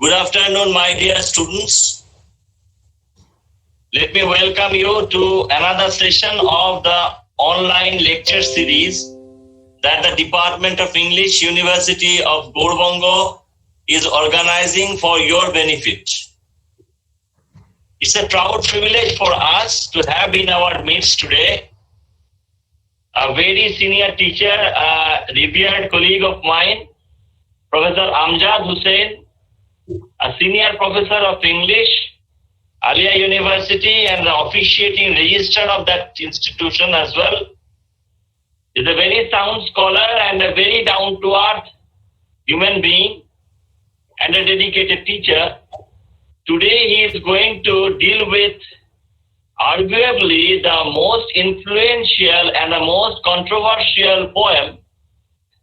Good afternoon, my dear students. Let me welcome you to another session of the online lecture series that the Department of English University of Gour Banga is organizing for your benefit. It's a proud privilege for us to have in our midst today a very senior teacher, a revered colleague of mine, Professor Amzed Hossein, a senior professor of English, Aliah University, and the officiating registrar of that institution as well. He's a very sound scholar and a very down-to-earth human being and a dedicated teacher. Today he is going to deal with arguably the most influential and the most controversial poem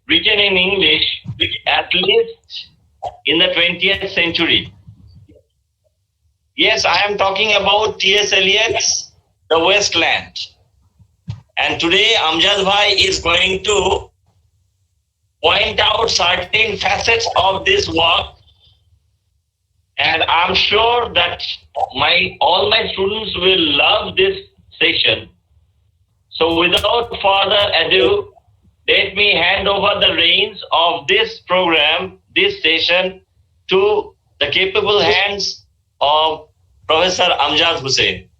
written in English, at least in the 20th century. Yes, I am talking about T.S. Eliot's The Wasteland. And today Amzed Bhai is going to point out certain facets of this work. And I'm sure that all my students will love this session. So without further ado, let me hand over the reins of this program, this session, to the capable hands of Professor Amzed Hossein.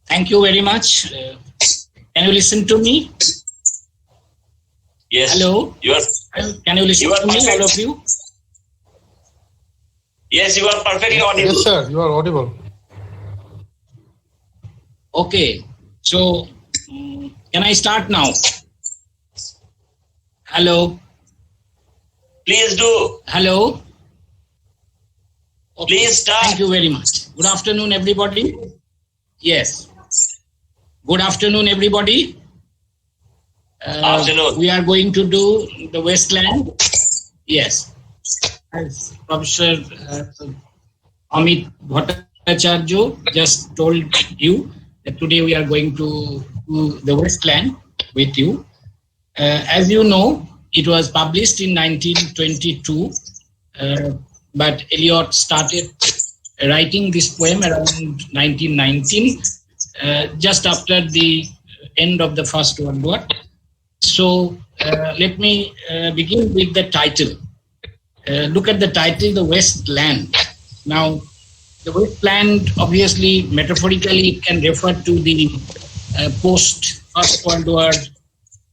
Thank you very much. Can you listen to me? Yes. Hello? Can you listen to me, all of you? Yes, you are perfectly audible. Yes, sir, you are audible. Okay, so can I start now? Hello? Please do. Hello? Okay. Please start. Thank you very much. Good afternoon, everybody. Yes. Good afternoon, everybody. Afternoon. We are going to do the Wasteland. Yes. As Professor Amit Bhattacharya just told you that today we are going to do the Wasteland with you. As you know, it was published in 1922, but Eliot started writing this poem around 1919, just after the end of the First World War. So let me begin with the title. Look at the title, The Wasteland. Now, the Wasteland, obviously, metaphorically, it can refer to the post-First World War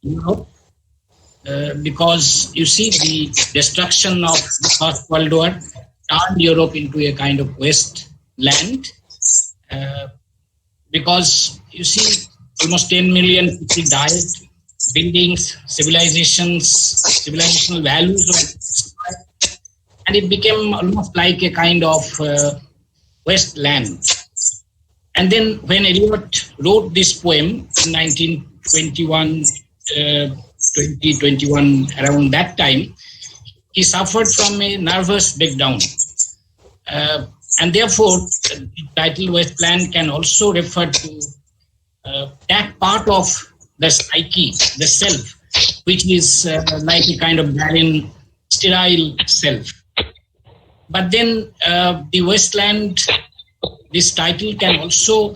Europe, because you see the destruction of the First World War turned Europe into a kind of wasteland, because you see almost 10 million people died, buildings, civilizational values were destroyed, and it became almost like a kind of wasteland. And then when Eliot wrote this poem in 1921, 2021, around that time, he suffered from a nervous breakdown. And therefore, the title Wasteland can also refer to that part of the psyche, the self, which is like a kind of barren, sterile self. But then the Wasteland, this title can also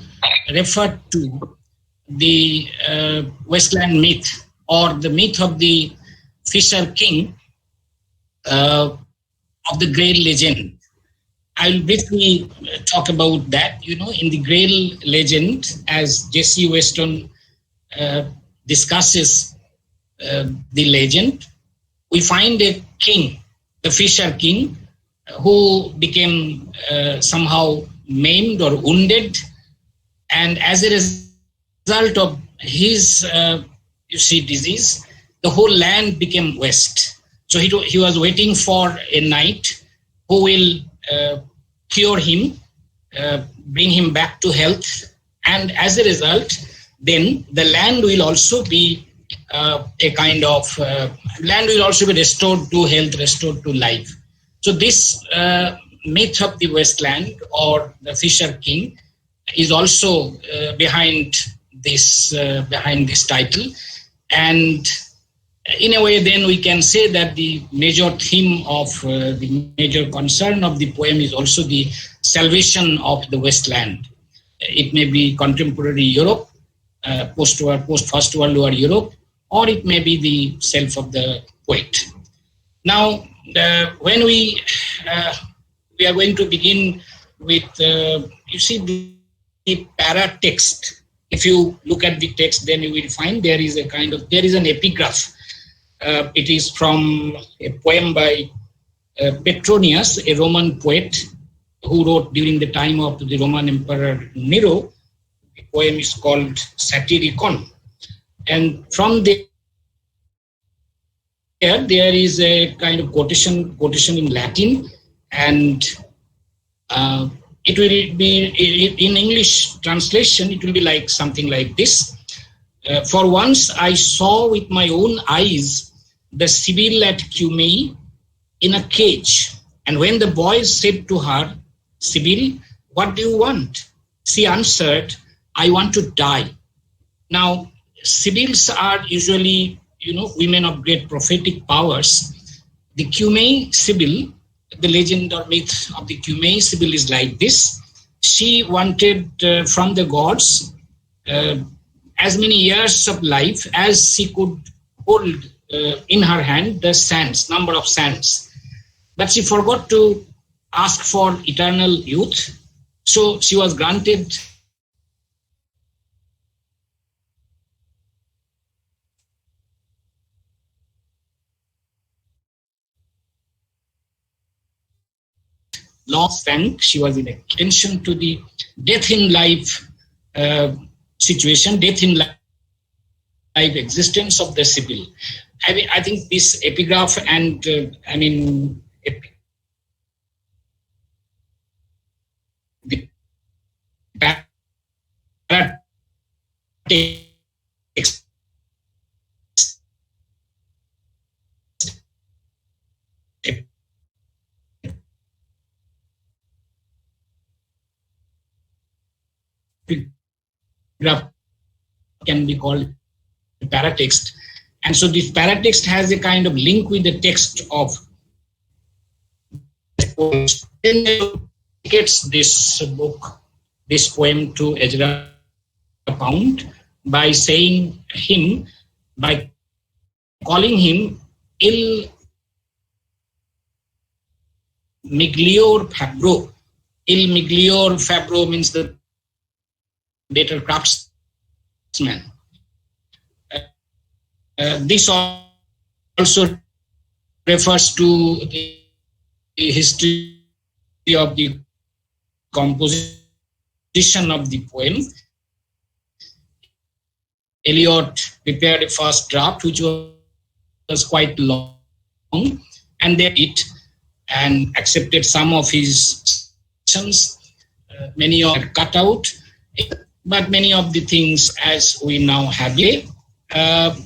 refer to the Wasteland myth, or the myth of the Fisher King, of the Grail legend. I'll briefly talk about that. You know, in the Grail legend, as J.C. Weston discusses the legend, we find a king, the Fisher King, who became somehow maimed or wounded, and as a result of his, disease, the whole land became waste. So he was waiting for a knight who will cure him, bring him back to health, and as a result, then the land will also be land will also be restored to health, restored to life. So this myth of the Wasteland, or the Fisher King, is also behind this title, and In a way, then we can say that the major theme of the major concern of the poem is also the salvation of the Wasteland. It may be contemporary Europe, post-war, post-First World War Europe, or it may be the self of the poet. Now, when we are going to begin with, you see, the para text. If you look at the text, then you will find there is an epigraph. It is from a poem by Petronius, a Roman poet who wrote during the time of the Roman Emperor Nero. The poem is called Satyricon. And from there is a kind of quotation in Latin, and it will be, in English translation, it will be like something like this. For once I saw with my own eyes the Sibyl at Cumae in a cage. And when the boys said to her, Sibyl, what do you want? She answered, I want to die. Now, Sibyls are usually, women of great prophetic powers. The Cumae Sibyl, the legend or myth of the Cumae Sibyl is like this. She wanted from the gods as many years of life as she could hold in her hand the number of sands. But she forgot to ask for eternal youth. So she was granted long sank. She was in attention to the death in life situation, death in life existence of the Sibyl. I think this epigraph and the text epigraph can be called paratext. And so this paratext has a kind of link with the text of the poem. Then dedicates this book, this poem to Ezra Pound by calling him Il Miglior Fabbro. Il Miglior Fabbro means the better craftsman. This also refers to the history of the composition of the poem. Eliot prepared a first draft, which was quite long, and then it and accepted some of his suggestions. Many are cut out, but many of the things as we now have here.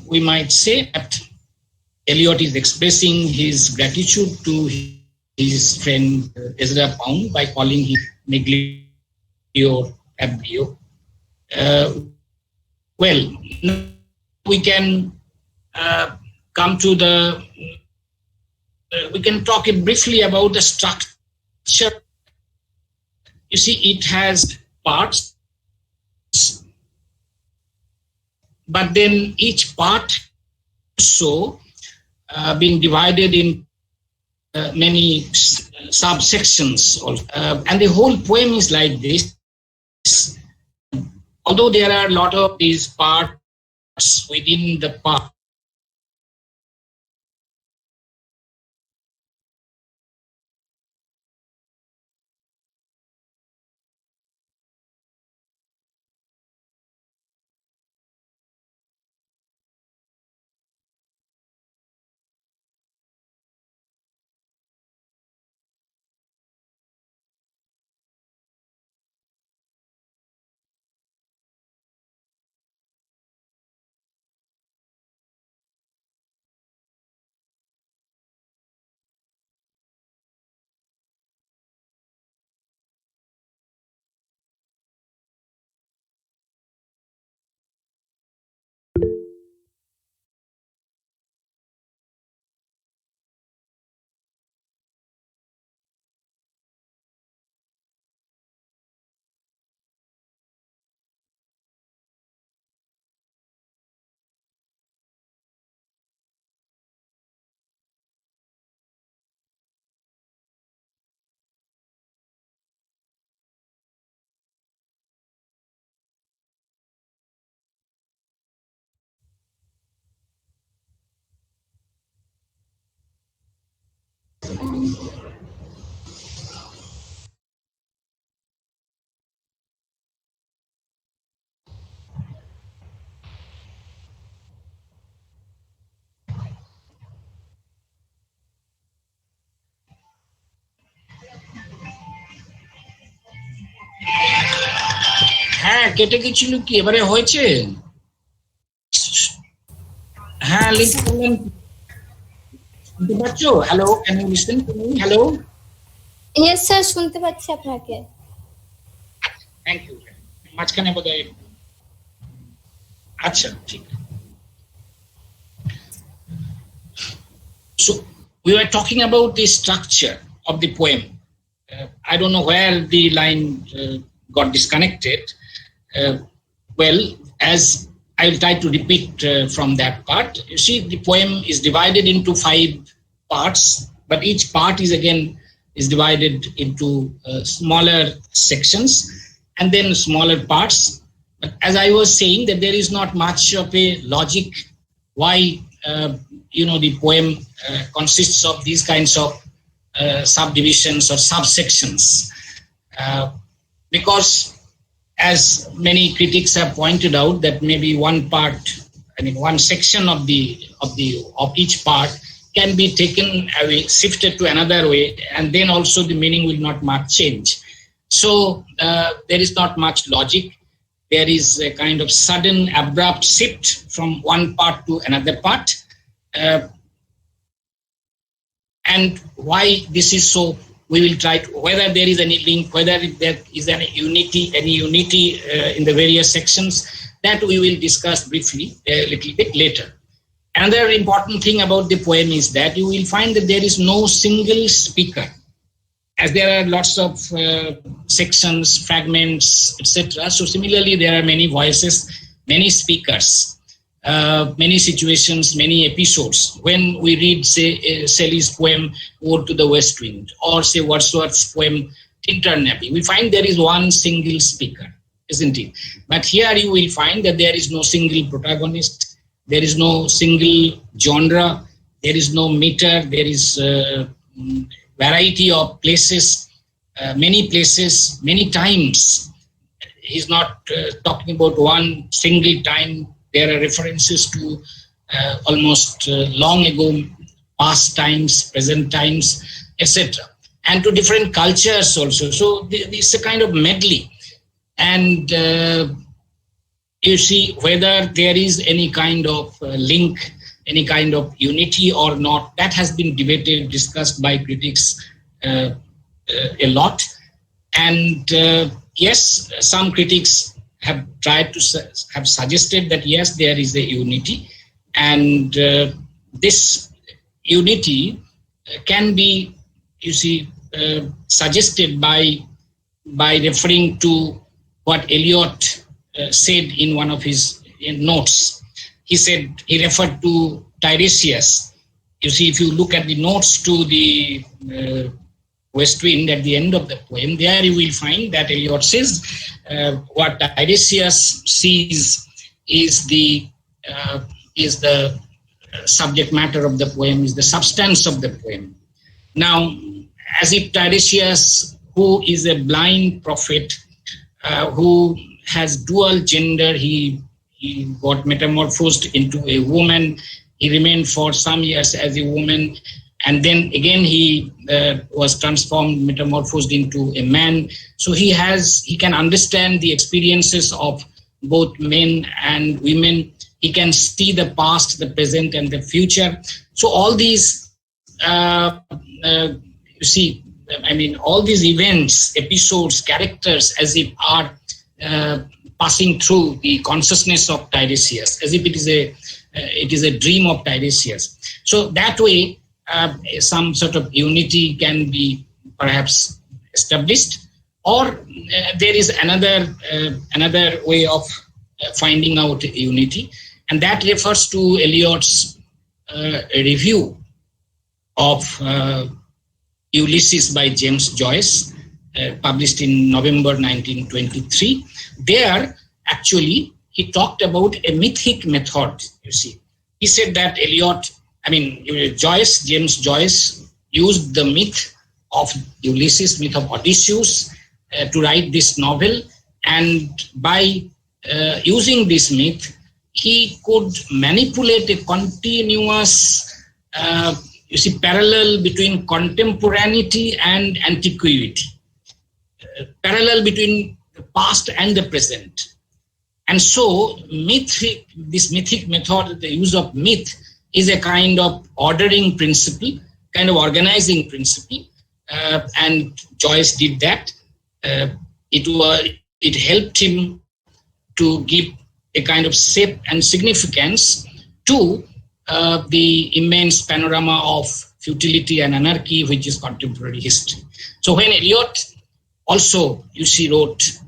We might say that Eliot is expressing his gratitude to his friend Ezra Pound by calling him Miglior Fabbro. Well, we can come to we can talk briefly about the structure. You see, it has parts, but then each part also being divided in many subsections. And the whole poem is like this. Although there are a lot of these parts within the part, হ্যাঁ কেটে গেছিল কি এবারে হয়েছে হ্যাঁ link করলেন শুনতে পাচ্ছ hello can you listen to me hello yes sir শুনতে পাচ্ছি আপনাকে থ্যাংক ইউ মাঝখানে বোধহয় আচ্ছা ঠিক So we were talking about the structure of the poem. I don't know where the line got disconnected. Well, as I will try to repeat from that part. You see, the poem is divided into 5 parts, but each part is divided into smaller sections and then smaller parts. But as I was saying, that there is not much of a logic why the poem consists of these kinds of subdivisions or subsections, because as many critics have pointed out that maybe one section of each part can be taken away, shifted to another way, and then also the meaning will not much change. So there is not much logic. There is a kind of sudden abrupt shift from one part to another part. And why this is so, we will try to, whether there is any link, whether there is any unity in the various sections, that we will discuss briefly a little bit later. Another important thing about the poem is that you will find that there is no single speaker, as there are lots of sections, fragments, etc. So similarly, there are many voices, many speakers, many situations, many episodes. When we read, say, Shelley's poem Ode to the West Wind, or say Wordsworth's poem Tinternabie, we find there is one single speaker, isn't it? But here you will find that there is no single protagonist, there is no single genre, there is no meter, there is variety of places, many times. He's not talking about one single time. There are references to almost long ago, past times, present times, etc. And to different cultures also. So this is a kind of medley. And you see whether there is any kind of link, any kind of unity or not, that has been debated, discussed by critics a lot. And yes, some critics have tried to have suggested that yes, there is a unity, and this unity can be, you see, suggested by referring to what Eliot said in one of his notes. He said, he referred to Tiresias. You see, if you look at the notes to the West Wind at the end of the poem, there you will find that Eliot says what Tiresias sees is the subject matter of the poem, is the substance of the poem. Now, as if Tiresias, who is a blind prophet, who has dual gender, he got metamorphosed into a woman, he remained for some years as a woman, and then again he was transformed, metamorphosed into a man. So he can understand the experiences of both men and women. He can see the past, the present, and the future. So all these, you see, I mean, all these events, episodes, characters, as if are passing through the consciousness of Tiresias, as if it is a dream of Tiresias. So that way, some sort of unity can be perhaps established, or there is another way of finding out unity, and that refers to Eliot's review of Ulysses by James Joyce, published in November 1923. There, actually, he talked about a mythic method, you see. He said that James Joyce used the myth of Ulysses, myth of Odysseus, to write this novel. And by using this myth, he could manipulate a continuous, parallel between contemporaneity and antiquity. Parallel between the past and the present. And so this mythic method, the use of myth, is a kind of ordering principle, kind of organizing principle, and Joyce did that. It helped him to give a kind of shape and significance to the immense panorama of futility and anarchy, which is contemporary history. So when Eliot also, you see, wrote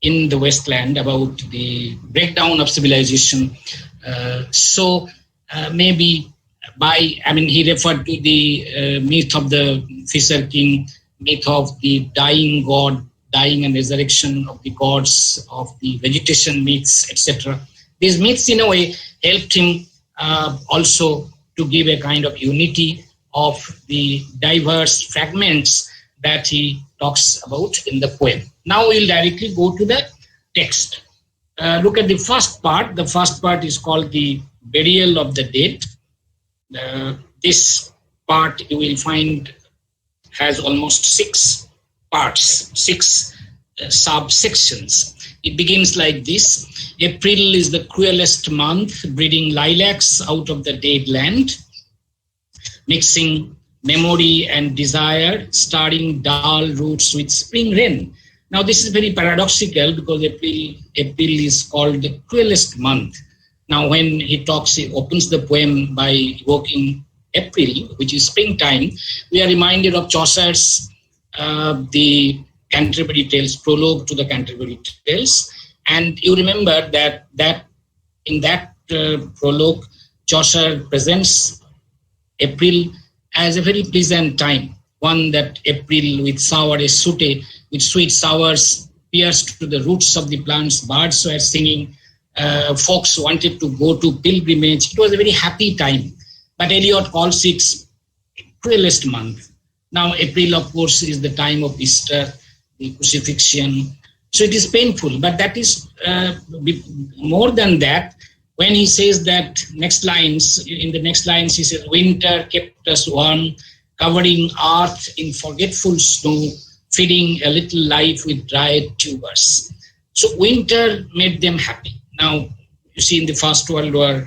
in the Wasteland about the breakdown of civilization, maybe he referred to the myth of the Fisher King, myth of the dying god, dying and resurrection of the gods, of the vegetation myths, etc. These myths, in a way, helped him also to give a kind of unity of the diverse fragments that he talks about in the poem. Now we'll directly go to the text. Look at the first part. The first part is called the Burial of the Dead. This part you will find has almost 6 parts, 6 subsections. It begins like this. April is the cruelest month, breeding lilacs out of the dead land, mixing memory and desire, starting dull roots with spring rain. Now this is very paradoxical because April is called the cruelest month. Now when he opens the poem by evoking April, which is springtime, we are reminded of Chaucer's the Canterbury Tales, prologue to the Canterbury Tales. And you remember that in that prologue, Chaucer presents April as a very pleasant time, one that April with sour sooty, with sweet sours pierced to the roots of the plants, birds were singing, folks wanted to go to pilgrimage. It was a very happy time. But Eliot calls it cruelest month. Now April, of course, is the time of Easter, the crucifixion. So it is painful, but that is more than that. When he says that in the next lines, he says, winter kept us warm, covering earth in forgetful snow, feeding a little life with dried tubers. So winter made them happy. Now, you see, in the First World War,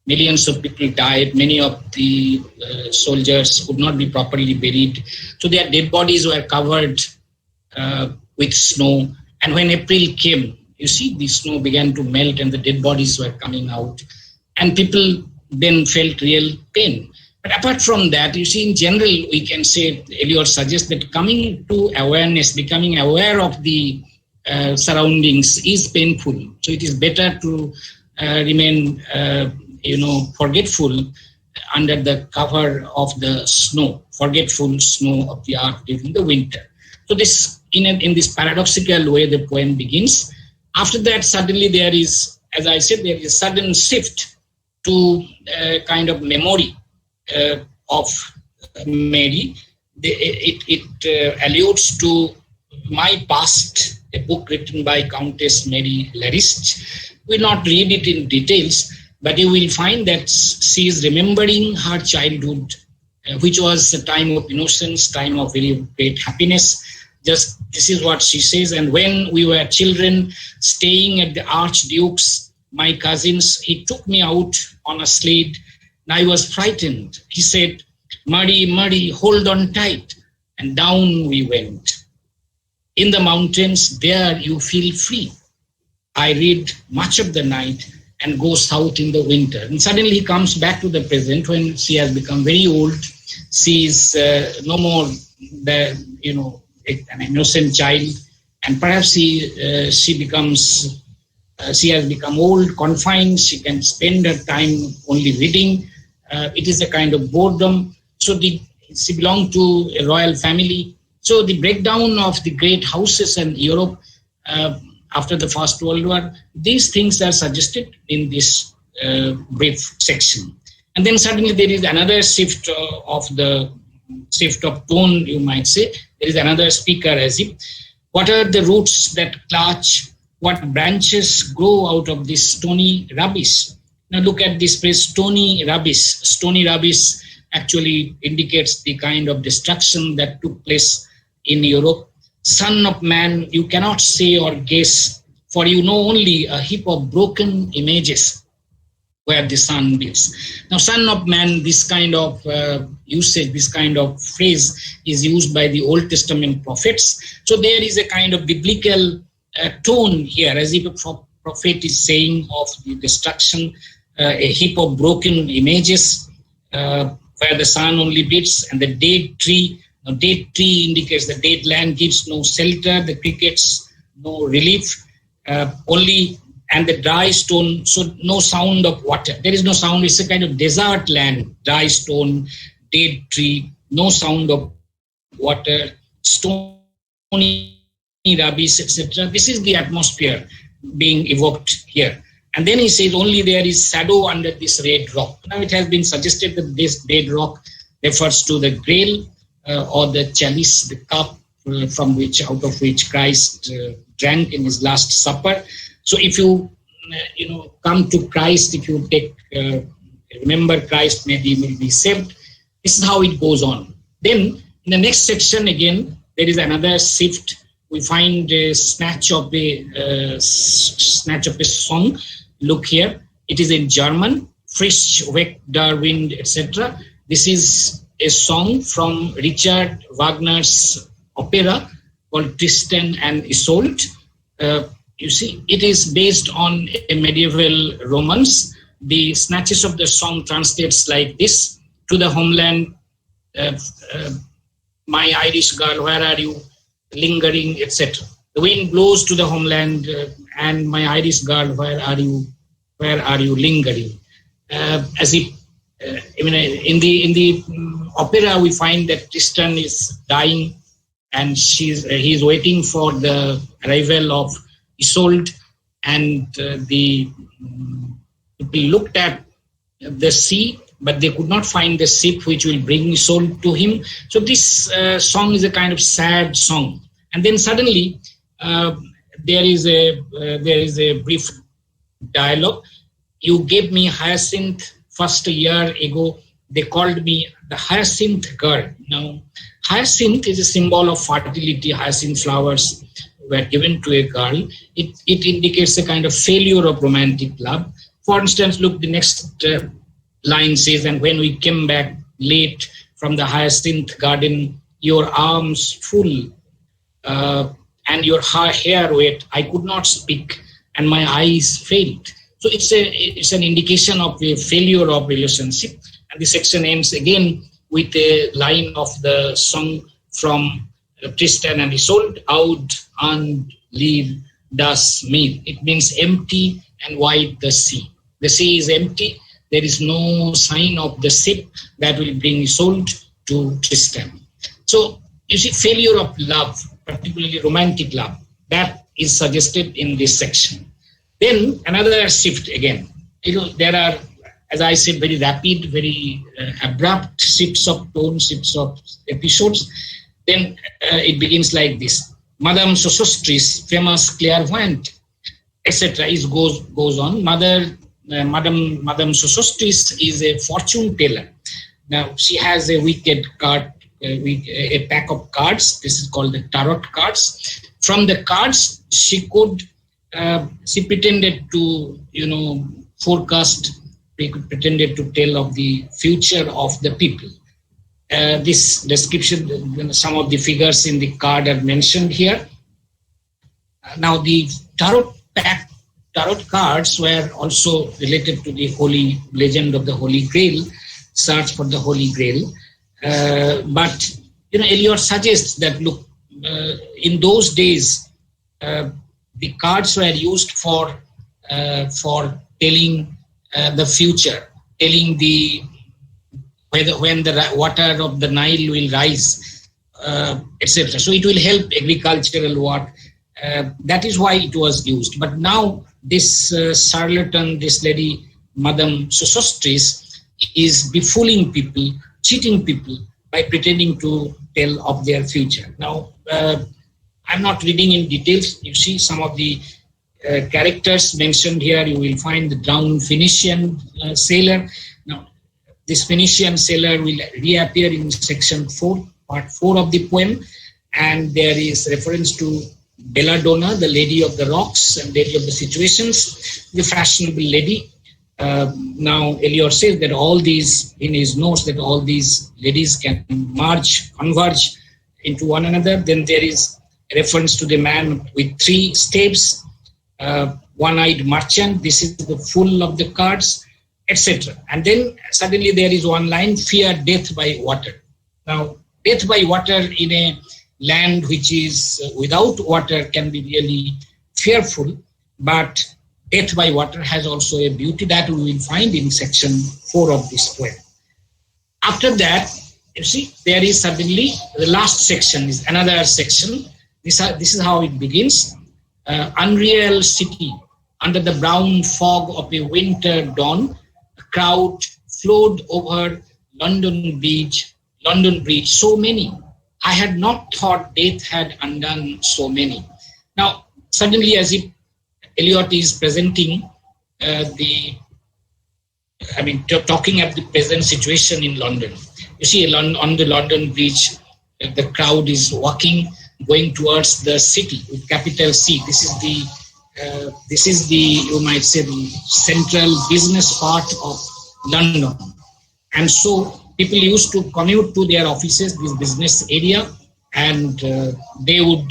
millions of people died. Many of the soldiers could not be properly buried. So their dead bodies were covered with snow. And when April came, you see, the snow began to melt and the dead bodies were coming out. And people then felt real pain. But apart from that, you see, in general, we can say, Eliot suggests that coming to awareness, becoming aware of the surroundings is painful. So it is better to remain, forgetful under the cover of the snow, forgetful snow of the earth during the winter. So this, in this paradoxical way, the poem begins. After that, suddenly there is, as I said, there is a sudden shift to a kind of memory of Mary. It alludes to My Past, a book written by Countess Mary Larist. We will not read it in details, but you will find that she is remembering her childhood, which was a time of innocence, time of very great happiness. Just this is what she says. And when we were children, staying at the Archduke's, my cousins, he took me out on a sled, and I was frightened. He said, "Muddy, muddy, hold on tight." And down we went. In the mountains, there you feel free. I read much of the night and go south in the winter. And suddenly he comes back to the present when she has become very old. She is no more an innocent child, and perhaps she has become old, confined. She can spend her time only reading. It is a kind of boredom. So she belonged to a royal family. So the breakdown of the great houses in Europe after the First World War, these things are suggested in this brief section. And then suddenly there is another shift of tone, you might say. There is another speaker as if, what are the roots that clutch? What branches grow out of this stony rubbish? Now look at this phrase, stony rubbish. Stony rubbish actually indicates the kind of destruction that took place in Europe. Son of man, you cannot say or guess, for you know only a heap of broken images where the sun lives. Now, son of man, this kind of usage, this kind of phrase is used by the Old Testament prophets. So there is a kind of biblical tone here, as if a prophet is saying of the destruction, a heap of broken images where the sun only beats, and the dead tree. Now, dead tree indicates the dead land gives no shelter, the crickets no relief, only, and the dry stone, so no sound of water. There is no sound, it's a kind of desert land, dry stone, dead tree, no sound of water, stony rubbish, etc. This is the atmosphere being evoked here. And then he says only there is shadow under this red rock. Now it has been suggested that this red rock refers to the grail or the chalice, the cup out of which Christ drank in his last supper. So if you come to Christ, if you remember Christ, maybe you will be saved. This is how it goes on. Then in the next section again, there is another shift. We find a snatch of a song. Look here, it is in German, Frisch weg der Wind, etc. This is a song from Richard Wagner's opera called Tristan and Isolde. You see, it is based on a medieval romance. The snatches of the song translates like this: to the homeland, my Irish girl, where are you lingering, etc. The wind blows to the homeland, and my Irish girl, where are you lingering? As if in the opera, we find that Tristan is dying, and he's waiting for the arrival of Isolde, and the people looked at the sea, but they could not find the ship which will bring Isolde to him. So this song is a kind of sad song. And then suddenly there is a brief dialogue. You gave me hyacinth first a year ago. They called me the hyacinth girl. Now, hyacinth is a symbol of fertility. Hyacinth flowers were given to a girl. It indicates a kind of failure of romantic love. For instance, look, the next line says, and when we came back late from the hyacinth garden, your arms full and your hair wet, I could not speak and my eyes failed. So it's an indication of a failure of relationship. And the section ends again with a line of the song from Tristan and Isolde, Out and leave das Meer. It means empty and wide the sea. The sea is empty. There is no sign of the ship that will bring Isolde to Tristan. So you see, failure of love, particularly romantic love, that is suggested in this section. Then another shift again. There are, as I said, very rapid, very abrupt shifts of tone, shifts of episodes. Then it begins like this: Madame Sosostris, famous clairvoyante, etc. goes on. Madame Sosostris is a fortune teller. Now she has a wicked card, a pack of cards. This is called the tarot cards. From the cards, she pretended to, forecast. Pretended to tell of the future of the people. This description, some of the figures in the card are mentioned here. Now, the tarot cards were also related to the holy legend of the Holy Grail, search for the Holy Grail. But Eliot suggests that look, in those days, the cards were used for telling the future, telling when the water of the Nile will rise, etc. So it will help agricultural work. That is why it was used. But now this charlatan, this lady, Madame Sosostris, is befooling people, cheating people by pretending to tell of their future. Now, I'm not reading in details. You see some of the characters mentioned here. You will find the drowned Phoenician sailor. Now, this Phoenician sailor will reappear in section 4, part 4 of the poem. and there is reference to Belladonna, the lady of the rocks and lady of the situations, the fashionable lady. Now Eliot says that all these, in his notes, that all these ladies can converge into one another. Then there is reference to the man with 3 staves, one-eyed merchant. This is the full of the cards, etc. And then suddenly there is one line: fear death by water. Now, death by water in a land which is without water can be really fearful, but death by water has also a beauty that we will find in section 4 of this poem. After that, you see, there is suddenly the last section is another section. This is how it begins. Unreal city, under the brown fog of a winter dawn, a crowd flowed over London Bridge, so many. I had not thought death had undone so many. Now, suddenly, as if Eliot is presenting talking at the present situation in London. You see, on the London Bridge, the crowd is walking, going towards the city with capital C. This is the you might say the central business part of London, and so people used to commute to their offices, this business area, and they would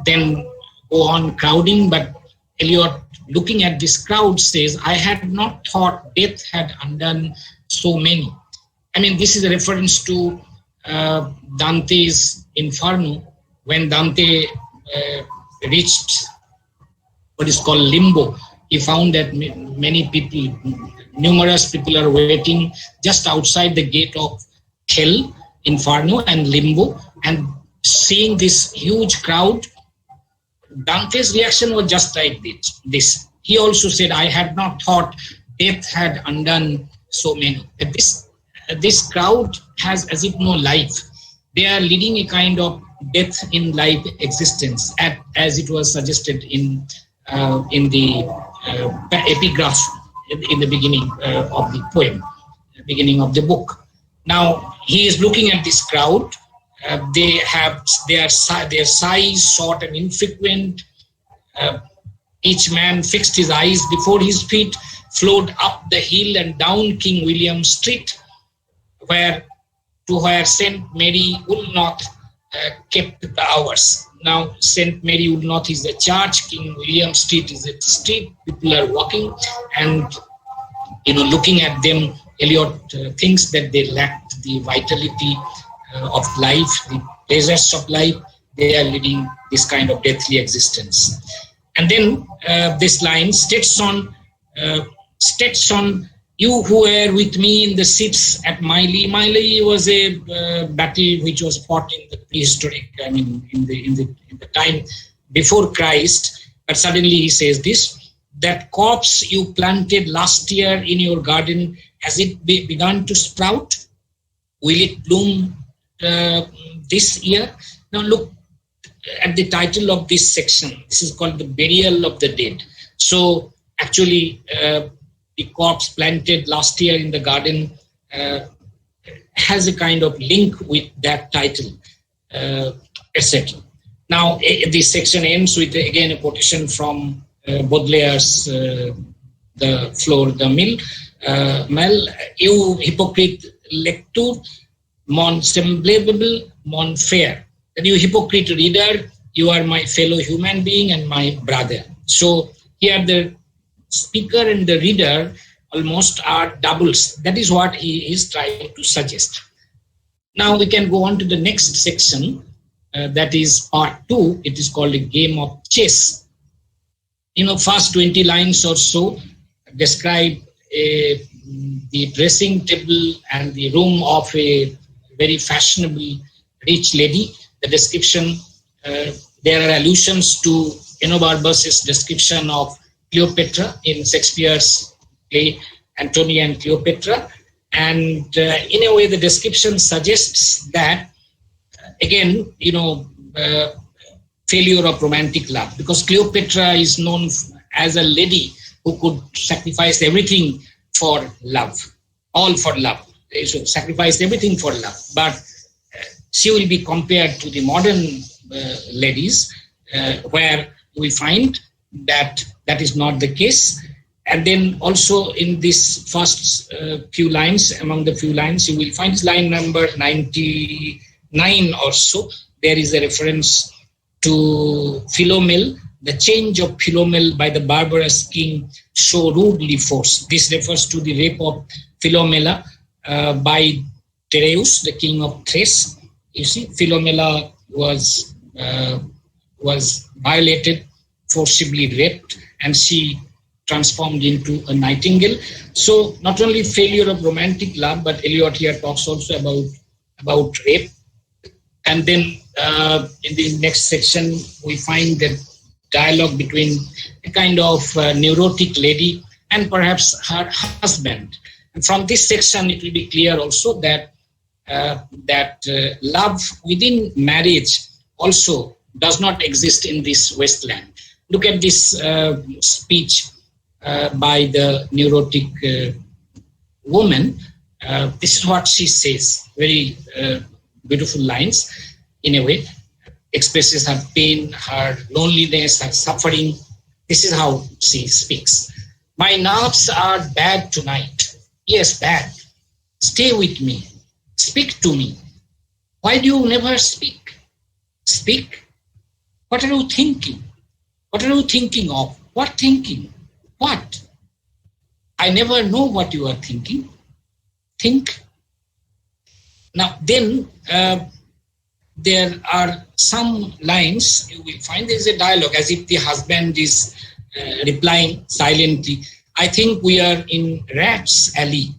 then go on crowding. But Eliot, looking at this crowd, says, I had not thought death had undone so many. I mean, this is a reference to Dante's Inferno, when Dante reached what is called limbo. He found that numerous people are waiting just outside the gate of hell, Inferno and limbo, and seeing this huge crowd, Dante's reaction was just like this. He also said, I had not thought death had undone so many. This crowd has as if no life. They are leading a kind of death in life existence, as it was suggested in the epigraph in the beginning of the poem, beginning of the book. Now he is looking at this crowd. Their size short and infrequent. Each man fixed his eyes before his feet, flowed up the hill and down King William Street, where St. Mary Woolnoth kept the hours. Now St. Mary Woolnoth is the church, King William Street is the street. People are walking, and looking at them, Eliot thinks that they lacked the vitality of life, the pleasures of life. They are leading this kind of deathly existence. And then this line, Stetson, you who were with me in the ships at Miley. Miley was a battle which was fought in the prehistoric, in the time before Christ. But suddenly he says this, that corpse you planted last year in your garden, has it begun to sprout? Will it bloom this year? Now look at the title of this section. This is called the burial of the dead. So actually, the corpse planted last year in the garden has a kind of link with that title, etc. Now, this section ends with, again, a quotation from Baudelaire's The Floor, the Mill. You hypocrite lecture, mon semblable, mon fair. That you hypocrite reader, you are my fellow human being and my brother. So here the speaker and the reader almost are doubles. That is what he is trying to suggest. Now we can go on to the next section, that is part 2. It is called a game of chess. First 20 lines or so describe the dressing table and the room of a very fashionable rich lady. The description, there are allusions to Enobarbus's description of Cleopatra in Shakespeare's play Antony and Cleopatra, and in a way the description suggests that again failure of romantic love, because Cleopatra is known as a lady who could sacrifice everything for love, all for love. So sacrificed everything for love, but she will be compared to the modern ladies, where we find that that is not the case. And then also in this first few lines, among the few lines, you will find line number 99 or so. There is a reference to Philomel, the change of Philomel by the barbarous king so rudely forced. This refers to the rape of Philomela by Tereus, the king of Thrace. You see, Philomela was violated, forcibly raped, and she transformed into a nightingale. So not only failure of romantic love, but Eliot here talks also about rape. And then in the next section, we find the dialogue between a kind of neurotic lady and perhaps her husband. And from this section, it will be clear also that love within marriage also does not exist in this wasteland. Look at this speech by the neurotic woman. This is what she says. Very beautiful lines, in a way. Expresses her pain, her loneliness, her suffering. This is how she speaks. My nerves are bad tonight. Yes, bad. Stay with me. Speak to me. Why do you never speak? Speak? What are you thinking? What are you thinking of? What thinking? What? I never know what you are thinking. Think. Now, then there are some lines you will find there is a dialogue as if the husband is replying silently. I think we are in Rat's Alley,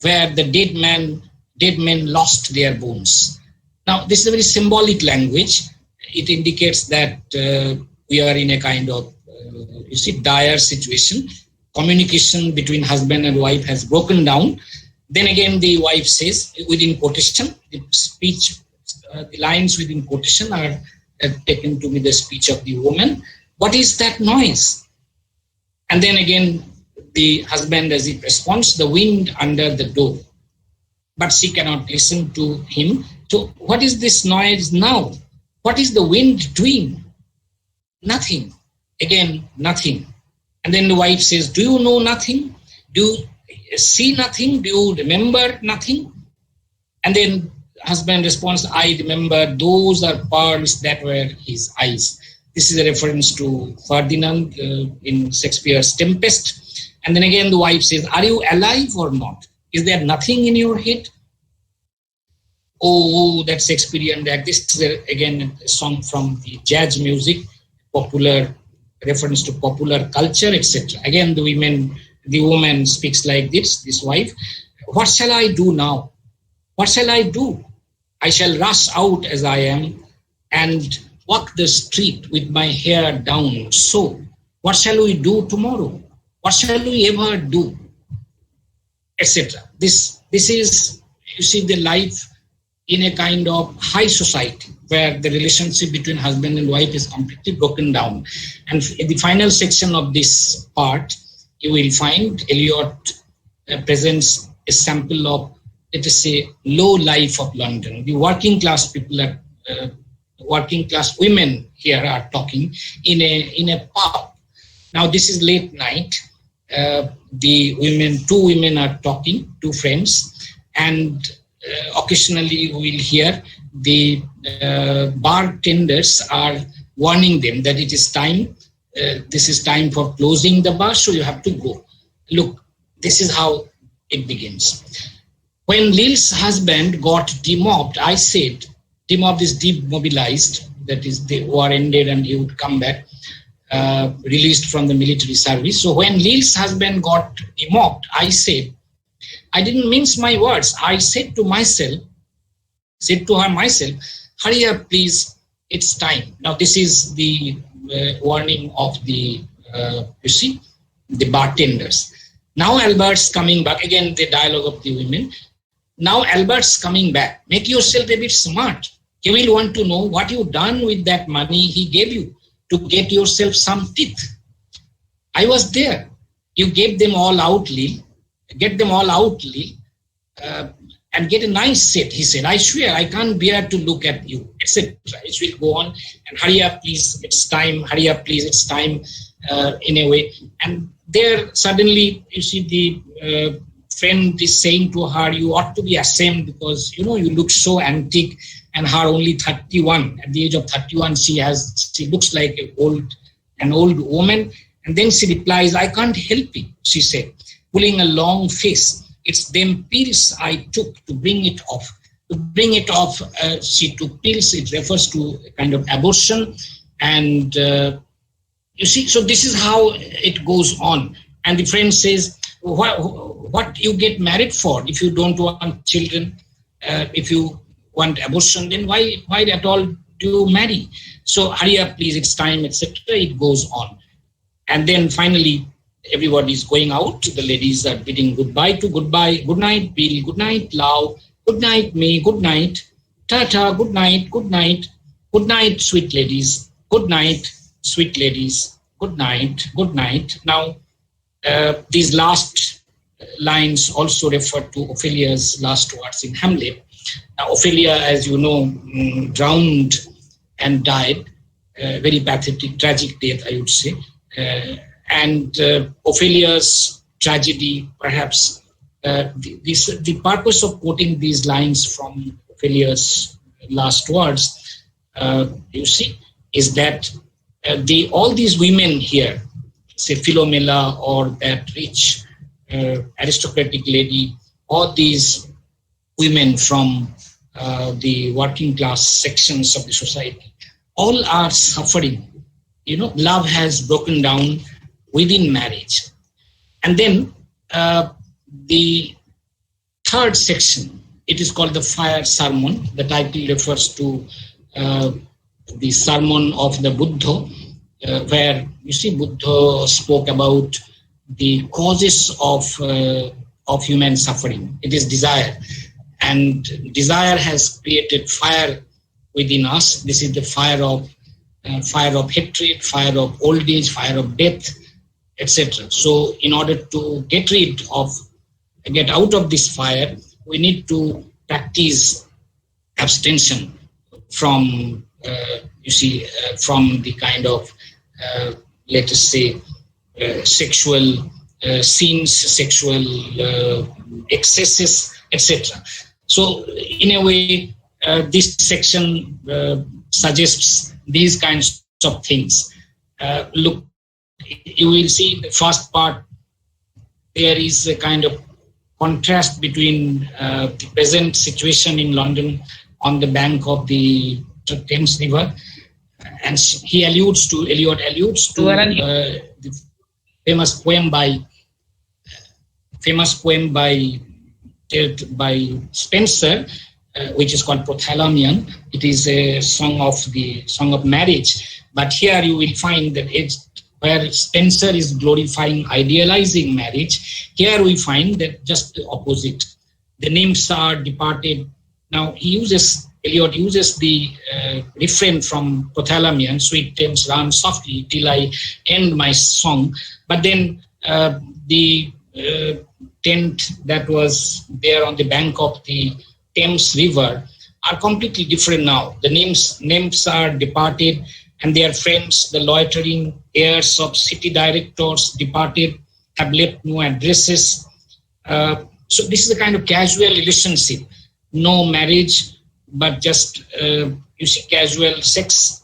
where the dead men lost their bones. Now, this is a very symbolic language. It indicates that we are in a kind of, dire situation. Communication between husband and wife has broken down. Then again, the wife says, within quotation, the speech, the lines within quotation are taken to be the speech of the woman. What is that noise? And then again, the husband, as he responds, the wind under the door. But she cannot listen to him. So what is this noise now? What is the wind doing? Nothing. Again, nothing. And then the wife says, do you know nothing? Do you see nothing? Do you remember nothing? And then husband responds, I remember those are pearls that were his eyes. This is a reference to Ferdinand in Shakespeare's Tempest. And then again the wife says, are you alive or not? Is there nothing in your head? Oh, that Shakespearean act. This is again a song from the jazz music, popular reference to popular culture, etc. Again, the woman speaks like this wife. What shall I do now? What shall I do? I shall rush out as I am and walk the street with my hair down. So, what shall we do tomorrow? What shall we ever do? Etc. This is, you see, the life in a kind of high society where the relationship between husband and wife is completely broken down. And in the final section of this part, you will find Eliot presents a sample of, let us say, low life of London. The working class people are, working class women here are talking in a pub. Now this is late night. Two women are talking, two friends, and occasionally you will hear the bartenders are warning them that it is time, this is time for closing the bar, so you have to go. Look, this is how it begins. When Lil's husband got demobbed, I said, demobbed is demobilized, that is the war ended and he would come back, released from the military service. So when Lil's husband got demobbed, I said, I didn't mince my words. I said to her myself, hurry up, please, it's time. Now this is the warning of the, the bartenders. Now Albert's coming back, again the dialogue of the women. Now Albert's coming back. Make yourself a bit smart. He will want to know what you've done with that money he gave you to get yourself some teeth. I was there. You gave them all out, Lil. Get them all out, Lil. and get a nice set. He said, I swear I can't bear to look at you, etc. It will go on, and hurry up, please, it's time, hurry up, please, it's time, in a way. And there suddenly, you see, the friend is saying to her, you ought to be ashamed because, you look so antique, and her only 31. At the age of 31, she looks like an old woman. And then she replies, I can't help it, she said, pulling a long face. It's them pills I took to bring it off. To bring it off, she took pills. It refers to a kind of abortion. And you see, so this is how it goes on. And the friend says, what you get married for if you don't want children? If you want abortion, then why at all do you marry? So hurry up, please, it's time, etc. It goes on. And then finally, everybody is going out. The ladies are bidding goodbye. Good night, Bill, good night, Lau, good night, May, good night, Tata, good night, sweet ladies, good night, sweet ladies, good night. Now, these last lines also refer to Ophelia's last words in Hamlet. Now, Ophelia, as you know, drowned and died, very pathetic, tragic death, I would say. And Ophelia's tragedy, perhaps, the purpose of quoting these lines from Ophelia's last words, you see, is that all these women here, say Philomela or that rich aristocratic lady, all these women from the working class sections of the society, all are suffering. Love has broken down within marriage. And then the third section, it is called the Fire Sermon. The title refers to the sermon of the Buddha, where you see Buddha spoke about the causes of human suffering. It is desire, and desire has created fire within us. This is the fire of hatred, fire of old age, fire of death, etc. So in order to get out of this fire, we need to practice abstention from, from the kind of, let us say, sexual sins, sexual excesses, etc. So in a way, this section suggests these kinds of things. Look, you will see the first part, there is a kind of contrast between the present situation in London on the bank of the Thames River, and Eliot alludes to the famous poem by Spenser, which is called Prothalamion. It is a song of marriage. But here you will find that where Spenser is glorifying, idealizing marriage, here we find that just the opposite. The nymphs are departed. Now Eliot uses the refrain from Prothalamion, sweet Thames run softly till I end my song. But then the tent that was there on the bank of the Thames River are completely different now. The nymphs are departed, and their friends, the loitering heirs of city directors, departed, have left no addresses. So this is a kind of casual relationship, no marriage, but just casual sex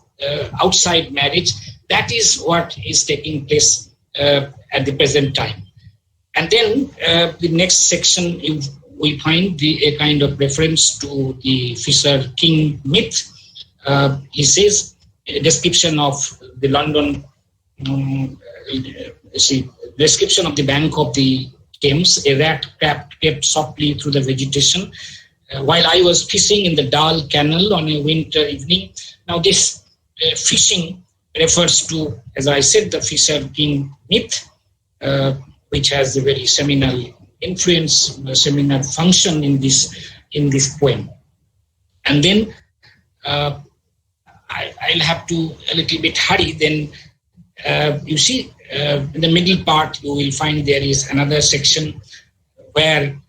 outside marriage. That is what is taking place at the present time. And then the next section, we find a kind of reference to the Fisher King myth. He says, a description of the London, description of the bank of the Thames, a rat kept softly through the vegetation while I was fishing in the dull canal on a winter evening. Now this fishing refers to, as I said, the Fisher King myth, which has a very seminal influence, seminal function in this poem. And then I'll have to a little bit hurry. Then in the middle part, you will find there is another section where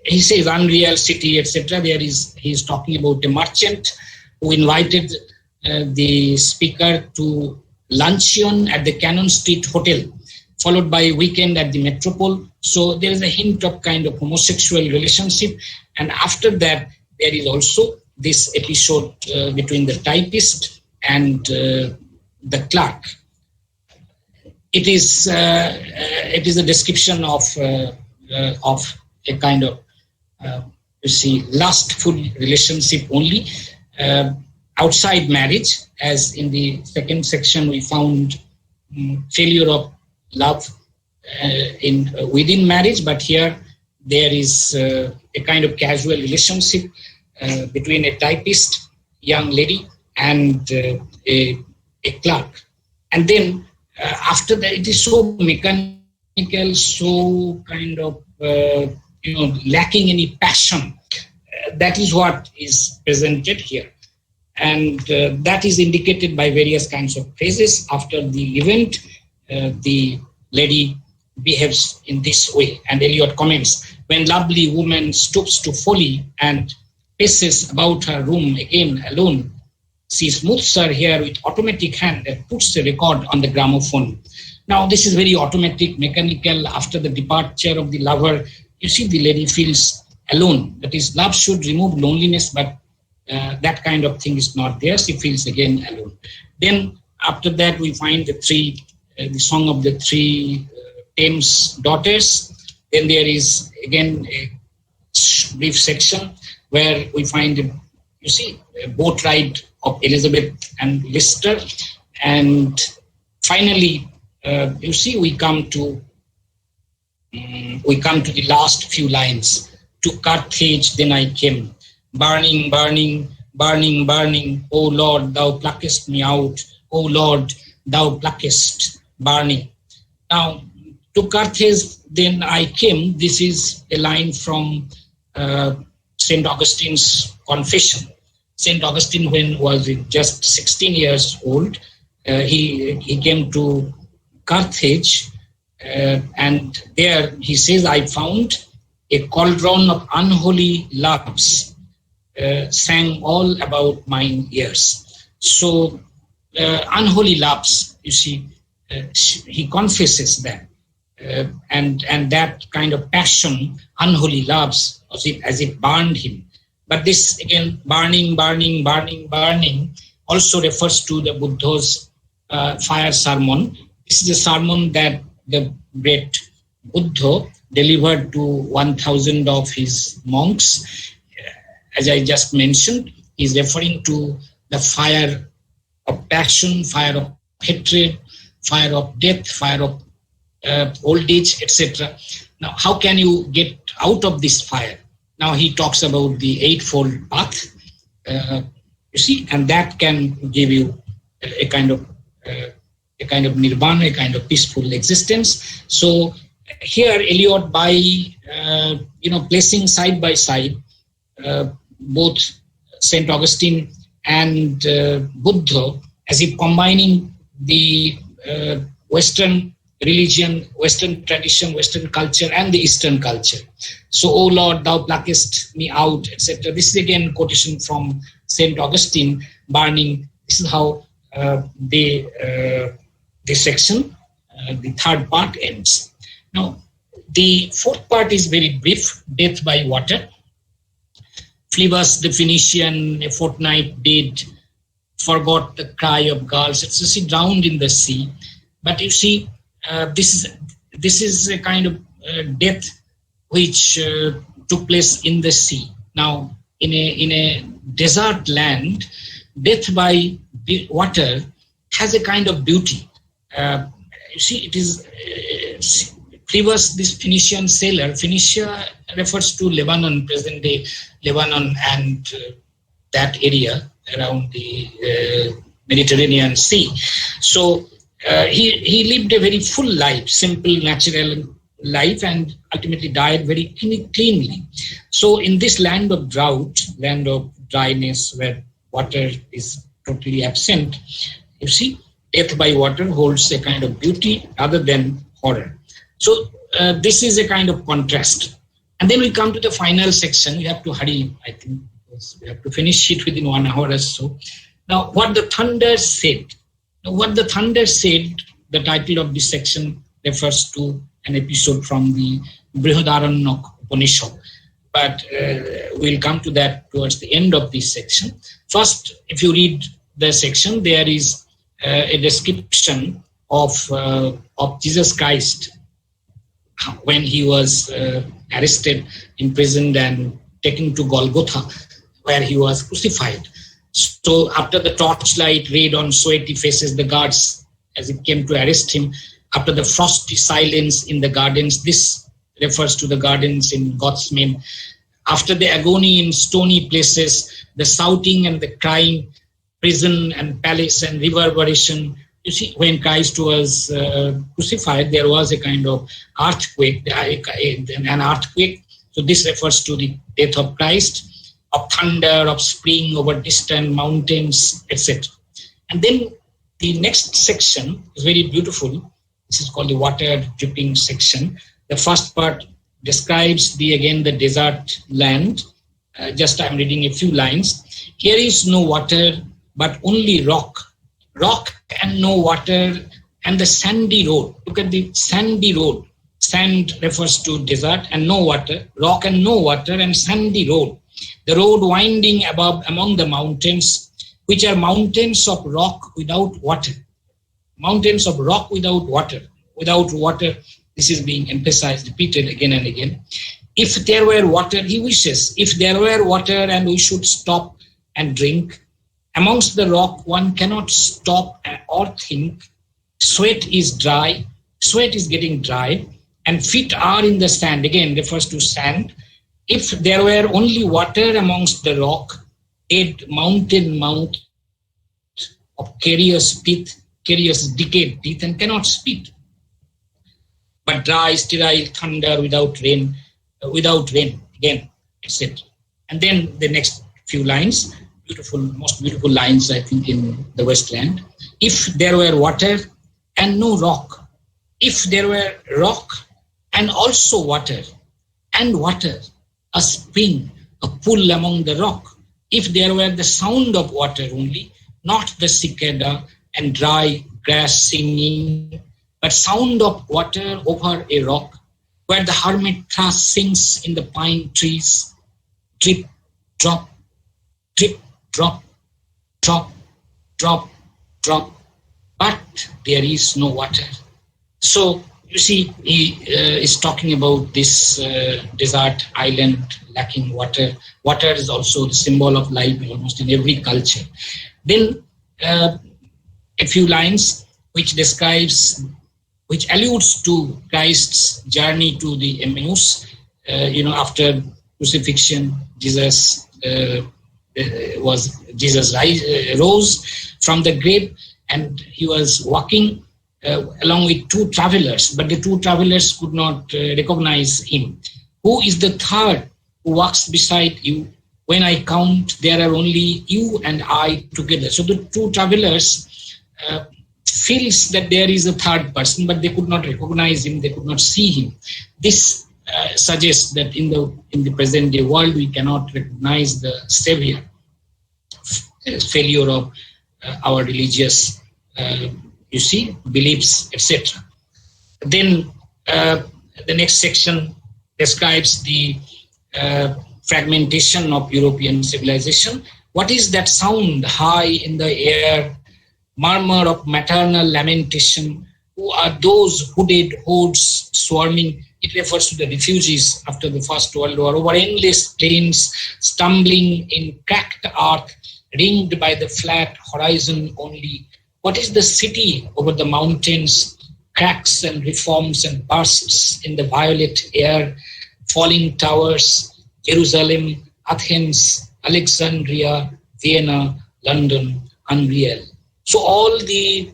he says unreal city, etc. He's talking about a merchant who invited the speaker to luncheon at the Cannon Street Hotel, followed by a weekend at the Metropole. So there is a hint of kind of homosexual relationship. And after that, there is also this episode between the typist and the clerk. It is a description of a kind of lustful relationship only outside marriage, as in the second section we found failure of love within marriage, but here there is a kind of casual relationship between a typist, young lady, and a clerk. And then after that, it is so mechanical, so kind of lacking any passion. That is what is presented here. And that is indicated by various kinds of phrases. After the event, the lady behaves in this way. And Eliot comments, when lovely woman stoops to folly and paces about her room again alone, she smooths her hair with automatic hand and puts the record on the gramophone. Now, this is very automatic, mechanical. After the departure of the lover, you see the lady feels alone. That is, love should remove loneliness, but that kind of thing is not there. She feels again alone. Then after that, we find the song of the three Thames daughters. Then there is again a brief section where we find, a boat ride of Elizabeth and Lister. And finally, we come to the last few lines. To Carthage then I came, burning, burning, burning, burning. O Lord, thou pluckest me out. O Lord, thou pluckest burning. Now, to Carthage then I came. This is a line from St. Augustine's Confession. St. Augustine, when was just 16 years old, he came to Carthage, and there he says, I found a cauldron of unholy loves, sang all about mine ears. So unholy loves, he confesses that. And that kind of passion, unholy loves, as it burned him. But this again, burning, burning, burning, burning, also refers to the Buddha's fire sermon. This is a sermon that the great Buddha delivered to 1,000 of his monks. As I just mentioned, he's referring to the fire of passion, fire of hatred, fire of death, fire of old age, etc. Now, how can you get out of this fire? Now he talks about the eightfold path, and that can give you a kind of nirvana, a kind of peaceful existence. So here, Eliot, by placing side by side both Saint Augustine and Buddha, as if combining the Western religion, Western tradition, Western culture, and the Eastern culture. So, O Lord, thou pluckest me out, etc. This is again quotation from Saint Augustine, burning. This is how this section, the third part, ends. Now, the fourth part is very brief, death by water. Phlebas the Phoenician, a fortnight dead, forgot the cry of girls, etc. Drowned in the sea. But you see, this is a kind of death which took place in the sea. Now, in a desert land, death by water has a kind of beauty. It is Phlebas, this Phoenician sailor. Phoenicia refers to Lebanon, present day Lebanon, and that area around the Mediterranean Sea. So he lived a very full life, simple, natural life, and ultimately died very cleanly. So in this land of drought, land of dryness, where water is totally absent, you see, death by water holds a kind of beauty other than horror. So this is a kind of contrast. And then we come to the final section. We have to hurry, I think, because we have to finish it within 1 hour or so. Now, what the thunder said. Now, what the thunder said, the title of this section refers to an episode from the Brihadaranyaka Upanishad. But we'll come to that towards the end of this section. First, if you read the section, there is a description of Jesus Christ when he was arrested, imprisoned, and taken to Golgotha, where he was crucified. So after the torchlight rained on sweaty faces, the guards, as it came to arrest him, after the frosty silence in the gardens, this refers to the gardens in Gethsemane. After the agony in stony places, the shouting and the crying, prison and palace and reverberation. You see, when Christ was crucified, there was a kind of earthquake, an earthquake. So this refers to the death of Christ, of thunder, of spring over distant mountains, etc. And then the next section is very beautiful. This is called the water dripping section. The first part describes the desert land. Just I'm reading a few lines. Here is no water, but only rock. Rock and no water and the sandy road. Look at the sandy road. Sand refers to desert and no water. Rock and no water and sandy road. The road winding above among the mountains, which are mountains of rock without water. Mountains of rock without water. Without water, this is being emphasized, repeated again and again. If there were water, he wishes, if there were water and we should stop and drink, amongst the rock one cannot stop or think. Sweat is dry, sweat is getting dry, and feet are in the sand, again refers to sand. If there were only water amongst the rock, dead mountain mouth of curious teeth, curious decayed teeth, and cannot speak. But dry, sterile thunder without rain, again, etc. And then the next few lines, beautiful, most beautiful lines, I think, in the Wasteland. If there were water and no rock, if there were rock and also water, a spring, a pool among the rock, if there were the sound of water only, not the cicada and dry grass singing, but sound of water over a rock, where the hermit thrush sings in the pine trees, drip, drop, drip, drop, drop, drop, drop, but there is no water. So you see, he is talking about this desert island lacking water. Water is also the symbol of life almost in every culture. Then a few lines which alludes to Christ's journey to the Emmaus. After crucifixion, Jesus rose from the grave, and he was walking along with two travelers, but the two travelers could not recognize him. Who is the third who walks beside you? When I count, there are only you and I together. So the two travelers feels that there is a third person, but they could not recognize him, they could not see him. This suggests that in the present day world, we cannot recognize the Savior. Failure of our religious, beliefs, etc. Then the next section describes the fragmentation of European civilization. What is that sound high in the air, murmur of maternal lamentation? Who are those hooded hordes swarming? It refers to the refugees after the First World War over endless plains, stumbling in cracked earth, ringed by the flat horizon only. What is the city over the mountains? Cracks and reforms and bursts in the violet air, falling towers, Jerusalem, Athens, Alexandria, Vienna, London, unreal. So all the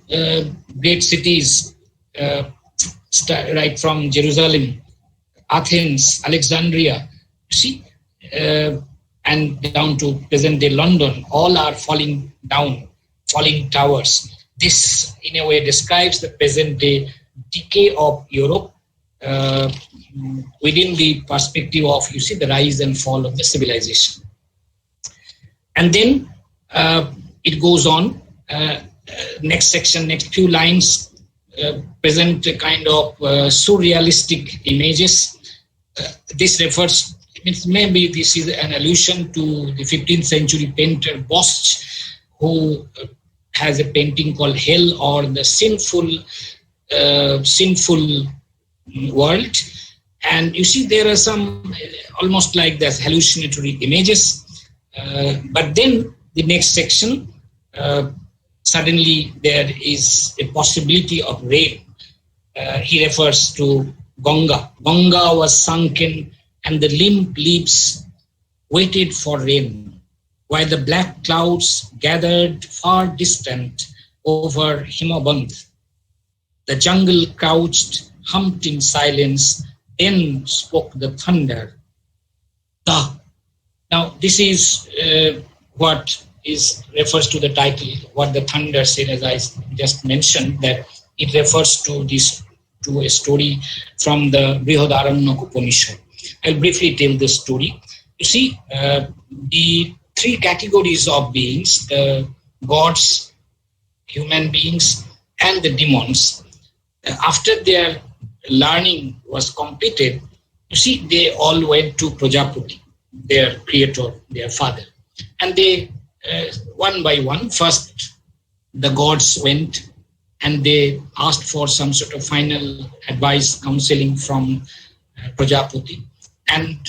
great cities, right from Jerusalem, Athens, Alexandria, and down to present-day London, all are falling down, falling towers. This, in a way, describes the present-day decay of Europe, within the perspective of, you see, the rise and fall of the civilization. And then it goes on. Next section, next few lines present a kind of surrealistic images. This refers, maybe this is an allusion to the 15th century painter Bosch, who has a painting called Hell, or the sinful world. And you see, there are some almost like that hallucinatory images. But then the next section, suddenly there is a possibility of rain. He refers to Banga. Banga was sunken, and the limp leaves waited for rain, while the black clouds gathered far distant over Himabandh. The jungle crouched, humped in silence, then spoke the thunder. Now, this is what is refers to the title, what the thunder said, as I just mentioned, that it refers to this, to a story from the Brihadaranyaka Upanishad. I'll briefly tell the story. You see, the three categories of beings, the gods, human beings, and the demons, after their learning was completed, you see, they all went to Prajapati, their creator, their father. And they, one by one, first the gods went and they asked for some sort of final advice, counseling from Prajapati. And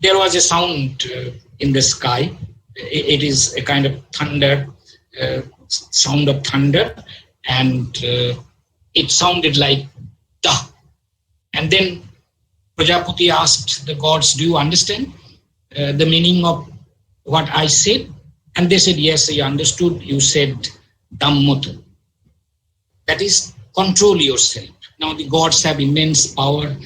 there was a sound in the sky. It is a kind of thunder, sound of thunder, and it sounded like da. And then Prajapati asked the gods, do you understand the meaning of what I said? And they said, yes, I understood. You said Dhammoto. That is, control yourself. Now the gods have immense power,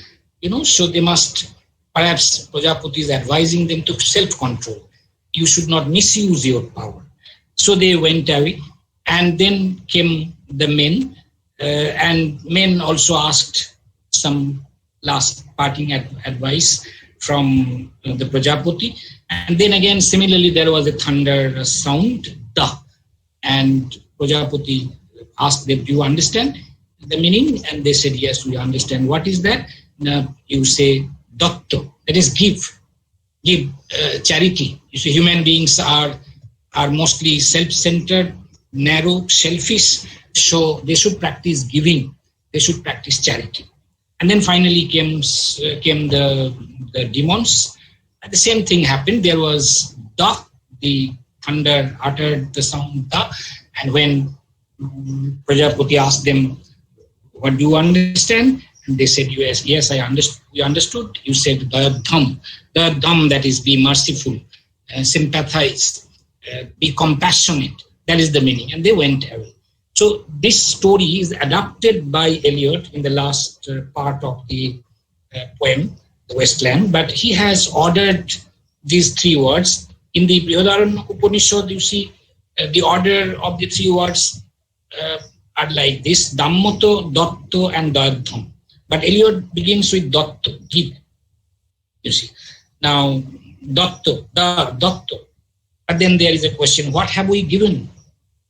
so they must, perhaps Prajapati is advising them to self-control. You should not misuse your power. So they went away, and then came the men, and men also asked some last parting advice from the Prajapati. And then again, similarly, there was a thunder sound, da. And Prajapati asked them, do you understand the meaning? And they said, yes, we understand. What is that? Now you say, Datto, that is give charity. You see, human beings are mostly self-centered, narrow, selfish, so they should practice giving, they should practice charity. And then finally came the demons. And the same thing happened. There was da, the thunder uttered the sound da, and when Prajapati asked them, what do you understand? And they said, yes, I understood. We understood. You said Dayadham, that is be merciful, sympathize, be compassionate. That is the meaning. And they went away. So this story is adapted by Eliot in the last part of the poem, The Wasteland, but he has ordered these three words. In the Brihadaranyaka Upanishad, you see, the order of the three words are like this: Dhammoto, Datto, and Dayadham. But Eliot begins with Datto, give. You see. Now, Datto, Datto. But then there is a question, what have we given?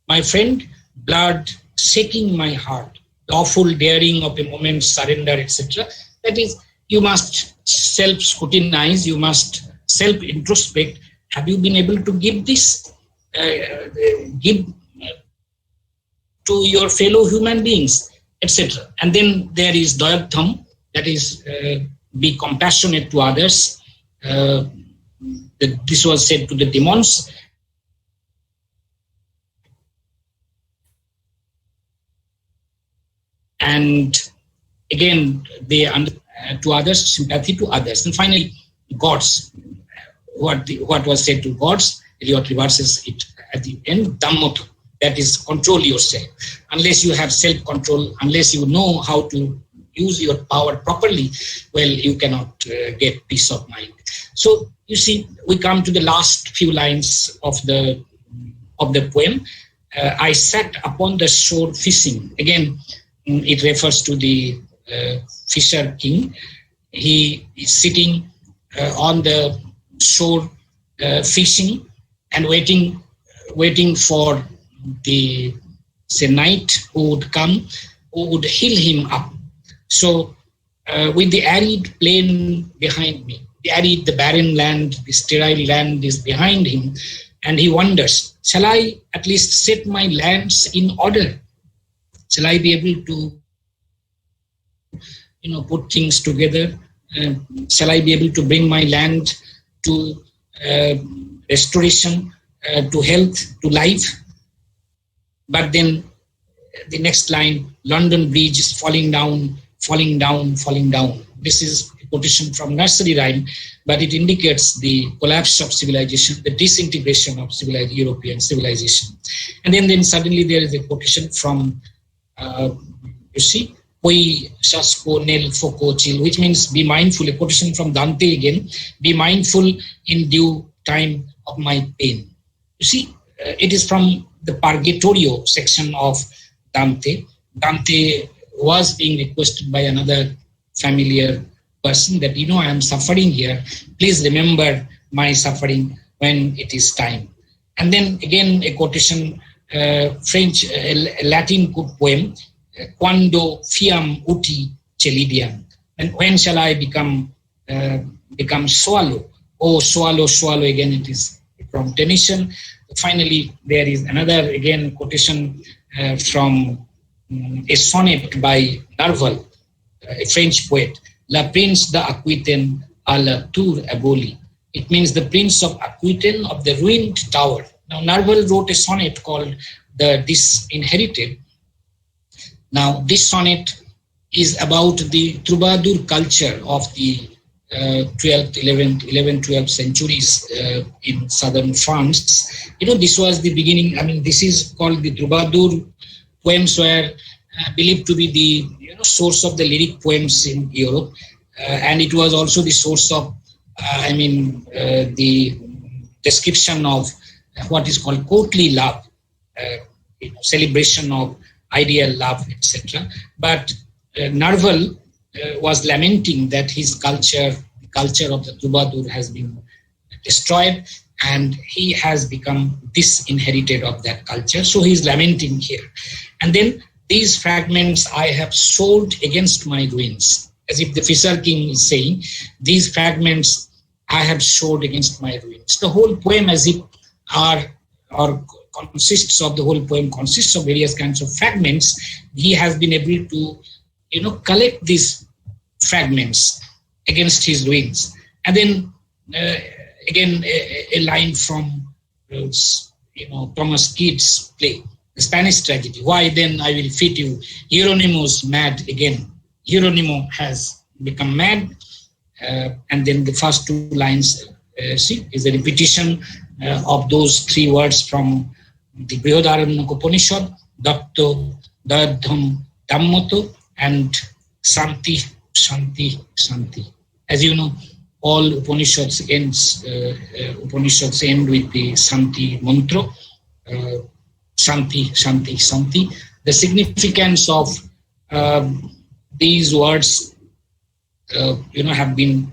My friend, blood shaking my heart, the awful daring of a moment's surrender, etc. That is, you must self-scrutinize, you must self-introspect. Have you been able to give this? Give to your fellow human beings, etc. And then there is Dayadham, that is, be compassionate to others. This was said to the demons. And again, they to others, sympathy to others. And finally, gods. What was said to gods, Eliot reverses it at the end, Dhammoto, that is, control yourself. Unless you have self-control, unless you know how to use your power properly, well, you cannot get peace of mind. So you see, we come to the last few lines of the poem. I sat upon the shore fishing. Again, it refers to the fisher king. He is sitting on the shore fishing and waiting for the knight who would come, who would heal him up. So with the arid plain behind me, the barren land, the sterile land is behind him, and he wonders, shall I at least set my lands in order? Shall I be able to, put things together? Shall I be able to bring my land to restoration, to health, to life? But then the next line, London Bridge is falling down, falling down, falling down. This is a quotation from nursery rhyme, but it indicates the collapse of civilization, the disintegration of European civilization. And then suddenly there is a quotation from, Poi Sasko Nel Foko Chil, which means be mindful, a quotation from Dante again, be mindful in due time of my pain. You see, it is from the Purgatorio section of Dante. Dante was being requested by another familiar person that, I am suffering here. Please remember my suffering when it is time. And then again, a quotation, French, Latin poem, Quando fiam uti celidiam. And when shall I become swallow? Oh, swallow, swallow. Again, it is from Tennyson. Finally, there is another, again, quotation from a sonnet by Nerval, a French poet. La Prince d'Aquitaine à la tour abolie. It means the Prince of Aquitaine of the ruined tower. Now, Nerval wrote a sonnet called The Disinherited. Now, this sonnet is about the troubadour culture of the 11th centuries in southern France. This was the beginning. This is called the troubadour poems, were believed to be the source of the lyric poems in Europe, and it was also the source of the description of what is called courtly love, celebration of ideal love, etc. But Nerval was lamenting that his culture, the culture of the troubadour, has been destroyed, and he has become disinherited of that culture. So he is lamenting here. And then these fragments I have sold against my ruins, as if the Fisher King is saying, these fragments I have sold against my ruins. The whole poem, as it consists of various kinds of fragments. He has been able to, collect these fragments against his ruins. And then again, a line from, Thomas Kyd's play, the Spanish tragedy. Why then I will fit you. Hieronymo's mad again. Hieronimo has become mad. And then the first two lines, is a repetition of those three words from the Brihadaranyaka Upanishad, Datto, Dadham, Dhammoto, and Santi, Shanti, Santi. As you know, all Upanishads end with the Santi mantra, Santi, Shanti, Santi. The significance of these words, have been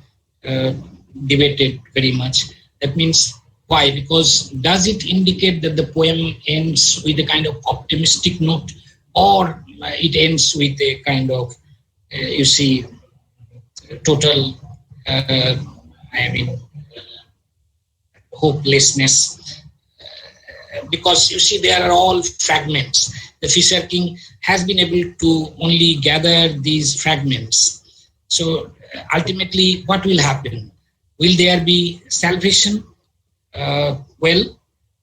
debated very much. That means, why? Because does it indicate that the poem ends with a kind of optimistic note, or it ends with a kind of, total, hopelessness? Because they are all fragments. The Fisher King has been able to only gather these fragments. So ultimately, what will happen? Will there be salvation? Well,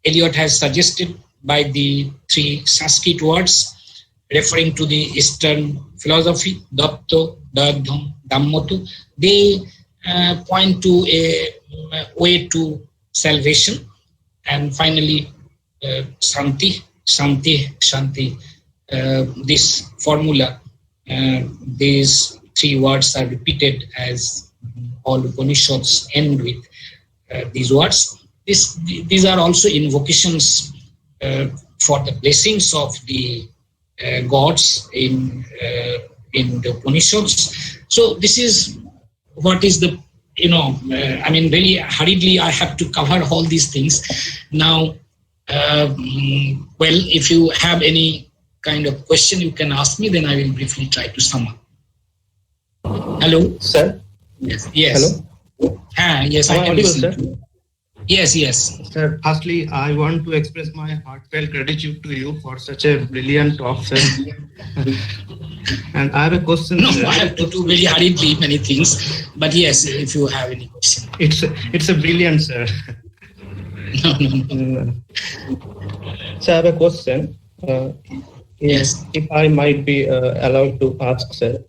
Eliot has suggested by the three Sanskrit words referring to the Eastern philosophy, Datto, Dadham, Dhammoto, they point to a way to salvation. And finally, Santi, Santi, Shanti. This formula, these three words are repeated as all Upanishads end with these words. These are also invocations for the blessings of the gods in in the Upanishads. So this is what is the, really hurriedly I have to cover all these things. Now, if you have any kind of question you can ask me, then I will briefly try to sum up. Hello? Sir? Yes. Hello? Yes, Am I can audible, listen sir? to you. Yes. Sir, firstly, I want to express my heartfelt gratitude to you for such a brilliant talk, sir. And I have a question, No, sir. I have to do very hurriedly many things. But yes, if you have any question. It's a brilliant, sir. No. So I have a question. Yes. If I might be allowed to ask, sir.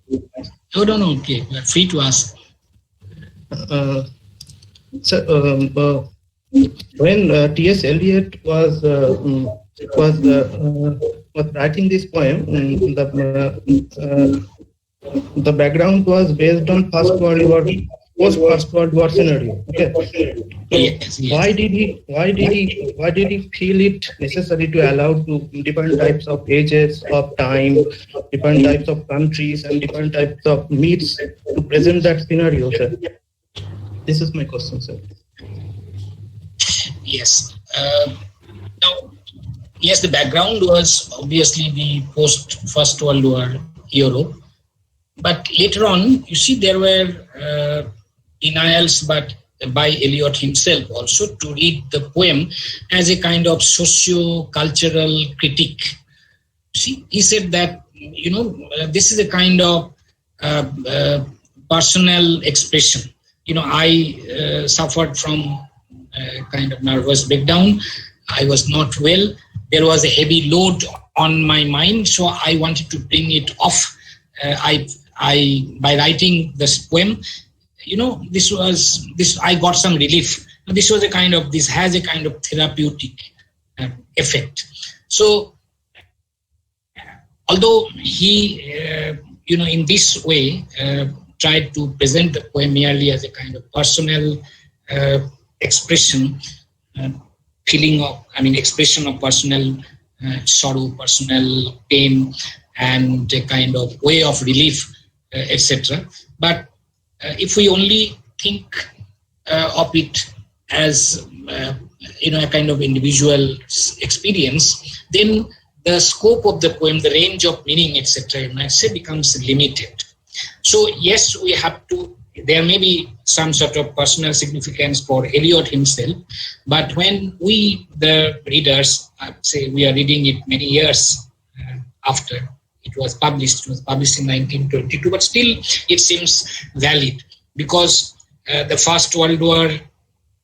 Oh, no, okay. You are free to ask. Sir, when T.S. Eliot was writing this poem, the background was based on post First World War scenario. Okay. Yes. Why did he feel it necessary to allow to different types of ages of time, different types of countries, and different types of myths to present that scenario, sir? This is my question, sir. Yes. The background was obviously the post First World War Europe. But later on, you see, there were denials, but by Eliot himself also, to read the poem as a kind of socio-cultural critique. See, he said that, this is a kind of personal expression. I suffered from a kind of nervous breakdown. I was not well. There was a heavy load on my mind, so I wanted to bring it off. By writing this poem, I got some relief. This has a kind of therapeutic effect. So, although he, in this way, tried to present the poem merely as a kind of personal expression, expression of personal sorrow, personal pain, and a kind of way of relief, etc. But if we only think of it as a kind of individual experience, then the scope of the poem, the range of meaning, etc., you might say, becomes limited. So yes, we have to. There may be some sort of personal significance for Eliot himself, but when we, the readers, say we are reading it many years after it was published in 1922, but still it seems valid because the First World War,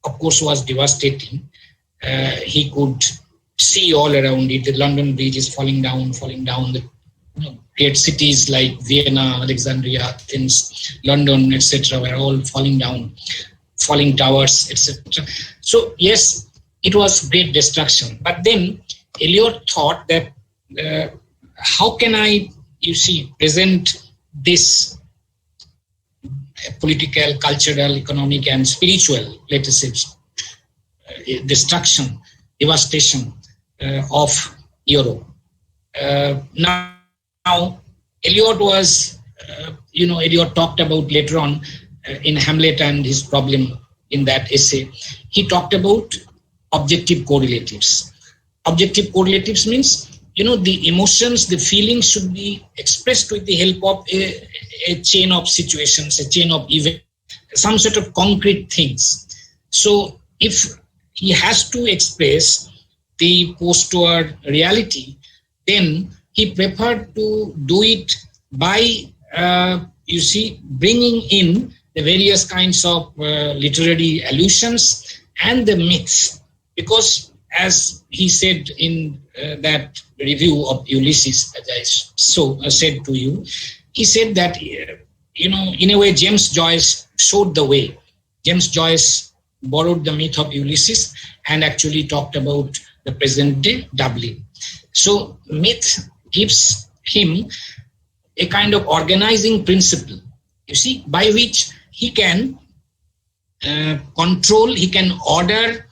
of course, was devastating. He could see all around it. The London Bridge is falling down. The great cities like Vienna, Alexandria, Athens, London, etc. were all falling down, falling towers, etc. So yes, it was great destruction. But then Eliot thought that how can I, present this political, cultural, economic, and spiritual, let us say, destruction, devastation of Europe. Now, Eliot was, Eliot talked about later on in Hamlet and his problem in that essay. He talked about objective correlatives. Objective correlatives means, the emotions, the feelings should be expressed with the help of a chain of situations, a chain of events, some sort of concrete things. So if he has to express the post-war reality, then he preferred to do it by, bringing in the various kinds of literary allusions and the myths. Because as he said in that review of Ulysses, as I said to you, he said that, in a way, James Joyce showed the way. James Joyce borrowed the myth of Ulysses and actually talked about the present day Dublin. So myth gives him a kind of organizing principle, by which he can control, he can order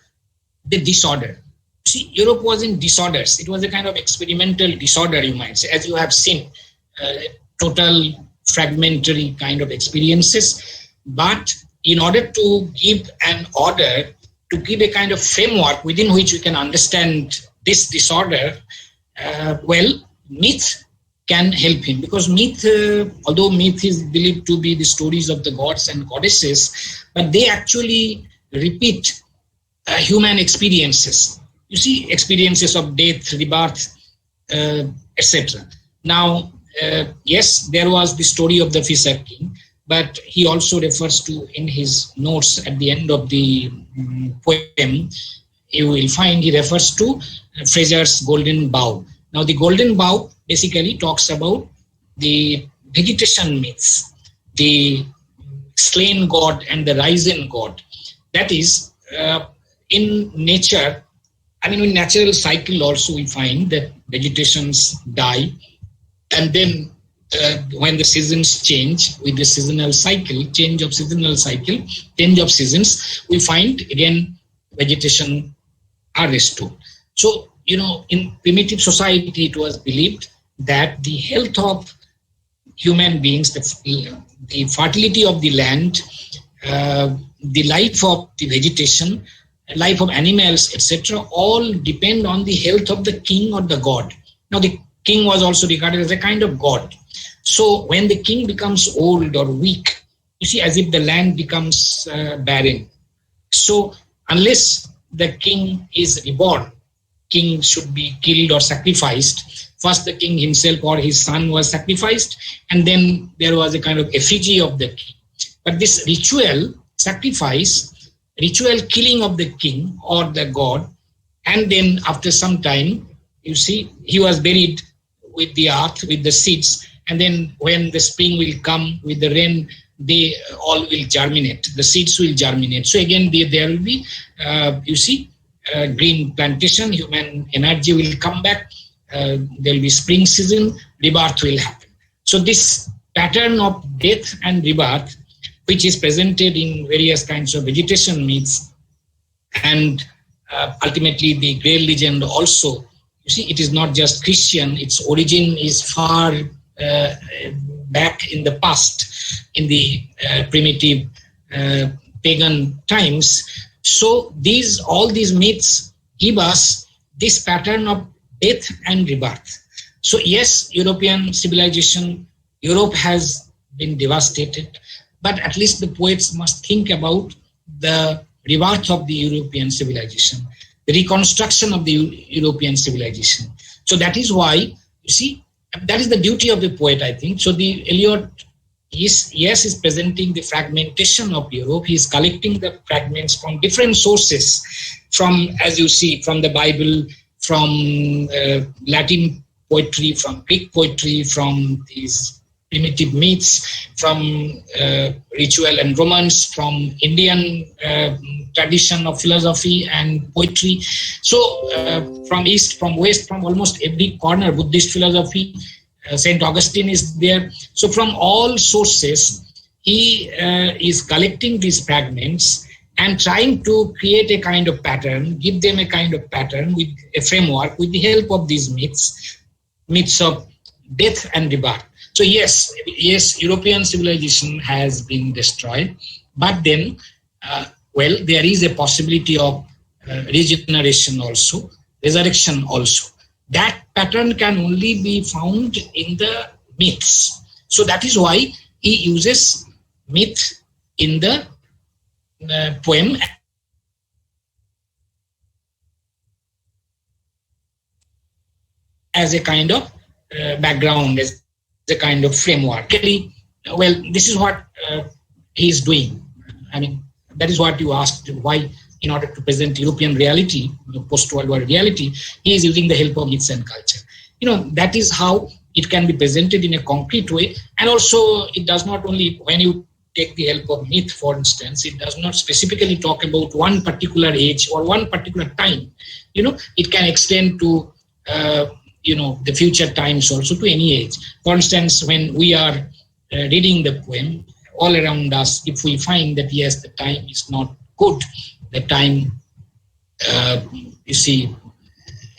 the disorder. Europe was in disorders. It was a kind of experimental disorder, you might say. As you have seen, total fragmentary kind of experiences. But in order to give an order, to give a kind of framework within which we can understand this disorder, myth can help him, because myth, although myth is believed to be the stories of the gods and goddesses, but they actually repeat human experiences. You see, experiences of death, rebirth, etc. Now, yes, there was the story of the Fisher King, but he also refers to, in his notes at the end of the poem, you will find he refers to Fraser's Golden Bough. Now, the Golden Bough basically talks about the vegetation myths, the slain god and the risen god. That is, in nature, in natural cycle also we find that vegetations die, and then when the seasons change with the seasonal cycle, change of seasons, we find again vegetation are restored. So, in primitive society, it was believed that the health of human beings, the fertility of the land, the life of the vegetation, life of animals, etc., all depend on the health of the king or the god. Now, the king was also regarded as a kind of god. So, when the king becomes old or weak, you see, as if the land becomes barren. So, unless the king is reborn, king should be killed or sacrificed. First, the king himself or his son was sacrificed, and then there was a kind of effigy of the king. But this ritual sacrifice, ritual killing of the king or the god, and then after some time, you see, he was buried with the earth, with the seeds, and then when the spring will come with the rain, they all will germinate. The seeds will germinate. So again, there will be, green plantation, human energy will come back, there will be spring season, rebirth will happen. So this pattern of death and rebirth, which is presented in various kinds of vegetation myths, and ultimately the Grail legend also, you see, it is not just Christian, its origin is far back in the past, in the primitive pagan times. So all these myths give us this pattern of death and rebirth. So yes, European civilization, Europe has been devastated, but at least the poets must think about the rebirth of the European civilization, the reconstruction of the European civilization. So that is why, you see, that is the duty of the poet, I think. So the Eliot is presenting the fragmentation of Europe. He is collecting the fragments from different sources, from, as you see, from the Bible, from Latin poetry, from Greek poetry, from these primitive myths, from ritual and romance, from Indian tradition of philosophy and poetry. So from east, from west, from almost every corner, Buddhist philosophy, St. Augustine is there. So from all sources, he is collecting these fragments and trying to create a kind of pattern, give them a kind of pattern with a framework with the help of these myths of death and rebirth. So yes, European civilization has been destroyed, but then, there is a possibility of regeneration also, resurrection also. That pattern can only be found in the myths. So that is why he uses myth in the poem as a kind of background, as a kind of framework. This is what he is doing. That is what you asked, why, in order to present European reality, post-World War reality, he is using the help of myths and culture. That is how it can be presented in a concrete way. And also, it does not only, when you take the help of myth, for instance, it does not specifically talk about one particular age or one particular time. It can extend to, the future times also, to any age. For instance, when we are reading the poem, all around us, if we find that, yes, the time is not good, the time,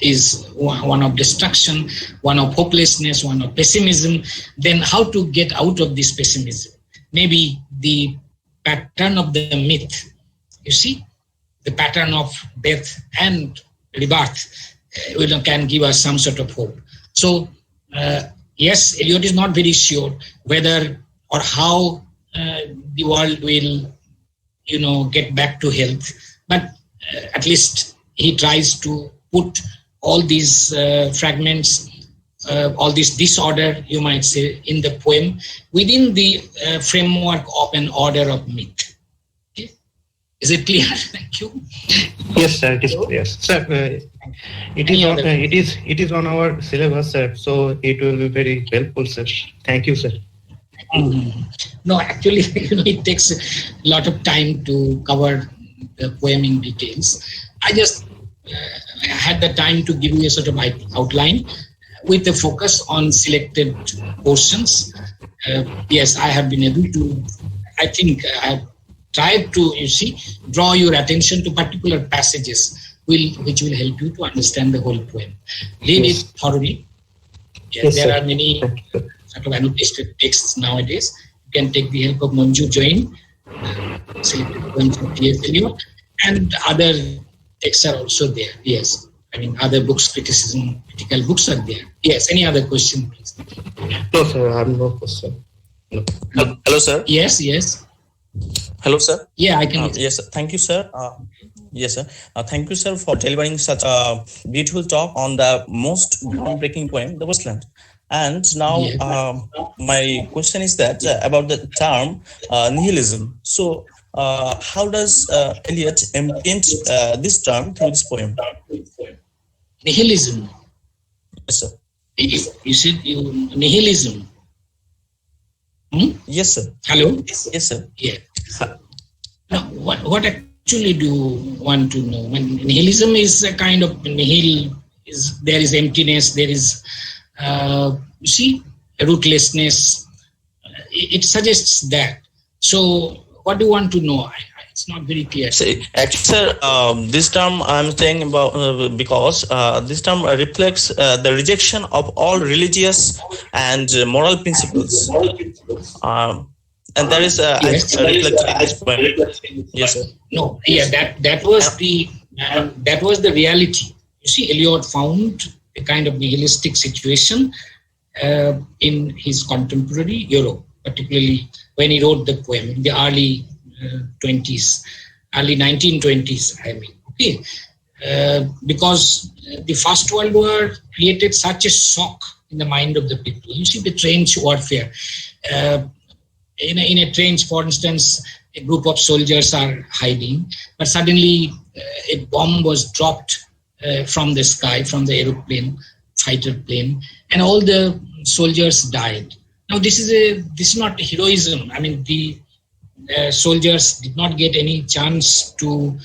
is one of destruction, one of hopelessness, one of pessimism, then how to get out of this pessimism? Maybe the pattern of the myth, you see, the pattern of death and rebirth can give us some sort of hope. So, yes, Eliot is not very sure whether or how the world will, get back to health, but at least he tries to put all these fragments, all this disorder, you might say, in the poem within the framework of an order of myth. Okay? Is it clear? Thank you. Yes, sir. It is clear, sir. It is on our syllabus, sir. So it will be very helpful, sir. Thank you, sir. No, actually, it takes a lot of time to cover the poem in details. I just had the time to give you a sort of outline with a focus on selected portions. Yes, I have been able to, I think I have tried to, draw your attention to particular passages which will help you to understand the whole poem. Read it thoroughly. Yes, there are many sort of annotated texts nowadays. You can take the help of Manju Jain, selected poems of T.S. Eliot, and other texts are also there. Yes, I mean other books, critical books are there. Yes, any other question, please? No, sir, I have no question. No. Hello, sir. Yes. Hello, sir. Yeah, I can. Yes, sir. Thank you, sir. Yes, sir. Thank you, sir, for delivering such a beautiful talk on the most groundbreaking poem, The Wasteland. And now my question is that about the term nihilism. So how does Eliot implement this term through this poem? Nihilism. Yes, sir. You said nihilism. Yes, sir. Hello? Yes, sir. Yeah. Now, what actually do you want to know? When nihilism is a kind of there is emptiness, there is rootlessness. It suggests that. So what do you want to know? It's not very clear. Actually, sir, this term I'm saying about because this term reflects the rejection of all religious and moral principles. And there is reflected in this poem. Yes, sir. No, yeah, that was the reality. You see, Eliot found a kind of nihilistic situation in his contemporary Europe, particularly when he wrote the poem in the early 1920s, I mean. Okay, because the First World War created such a shock in the mind of the people. You see, the trench warfare. In a trench, for instance, a group of soldiers are hiding, but suddenly a bomb was dropped from the sky, from the aeroplane, fighter plane, and all the soldiers died. Now, this is not heroism. I mean, the soldiers did not get any chance to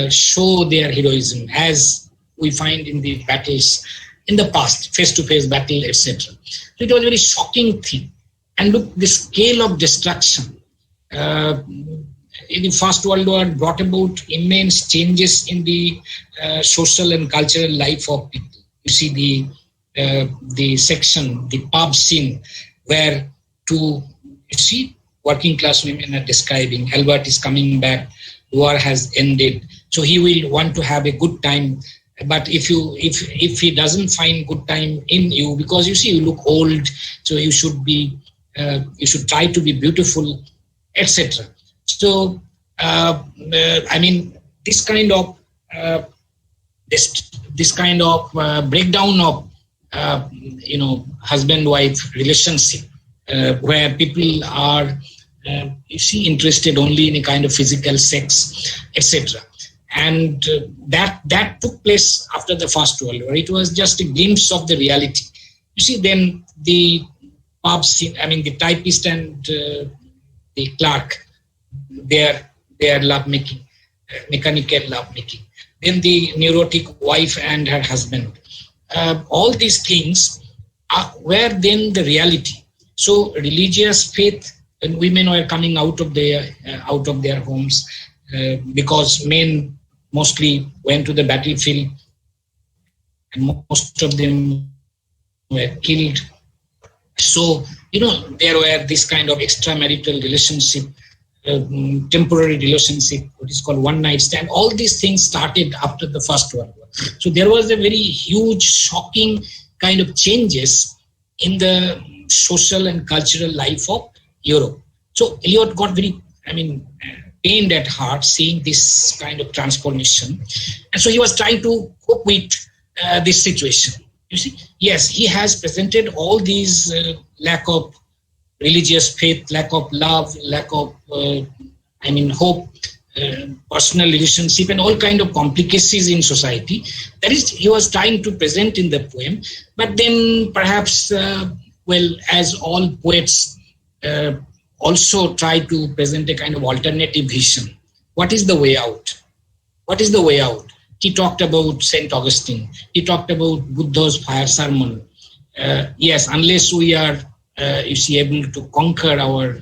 show their heroism, as we find in the battles in the past, face-to-face battle, etc. So it was a very shocking thing. And look, the scale of destruction in the First World War brought about immense changes in the social and cultural life of people. You see the section, the pub scene, where working class women are describing, Albert is coming back, war has ended, so he will want to have a good time. But if he doesn't find good time in you, because you see you look old, so you should try to be beautiful, etc. So I mean, this kind of breakdown of husband-wife relationship, where people are interested only in a kind of physical sex, etc. And that took place after the First World War. It was just a glimpse of the reality. You see, then the pub scene, I mean, the typist and the clerk, their lovemaking, mechanical lovemaking. Then the neurotic wife and her husband. All these things were then the reality. So religious faith, and women were coming out of their homes because men mostly went to the battlefield and most of them were killed. So, there were this kind of extramarital relationship, temporary relationship, what is called one night stand. All these things started after the First World War. So there was a very huge, shocking kind of changes in the social and cultural life of Europe. So Eliot got very, pained at heart seeing this kind of transformation. And so he was trying to cope with this situation. You see, yes, he has presented all these lack of religious faith, lack of love, lack of, hope, personal relationship, and all kind of complications in society. That is, he was trying to present in the poem. But then perhaps, as all poets also try to present a kind of alternative vision. What is the way out? What is the way out? He talked about St. Augustine. He talked about Buddha's fire sermon. Yes, unless we are, able to conquer our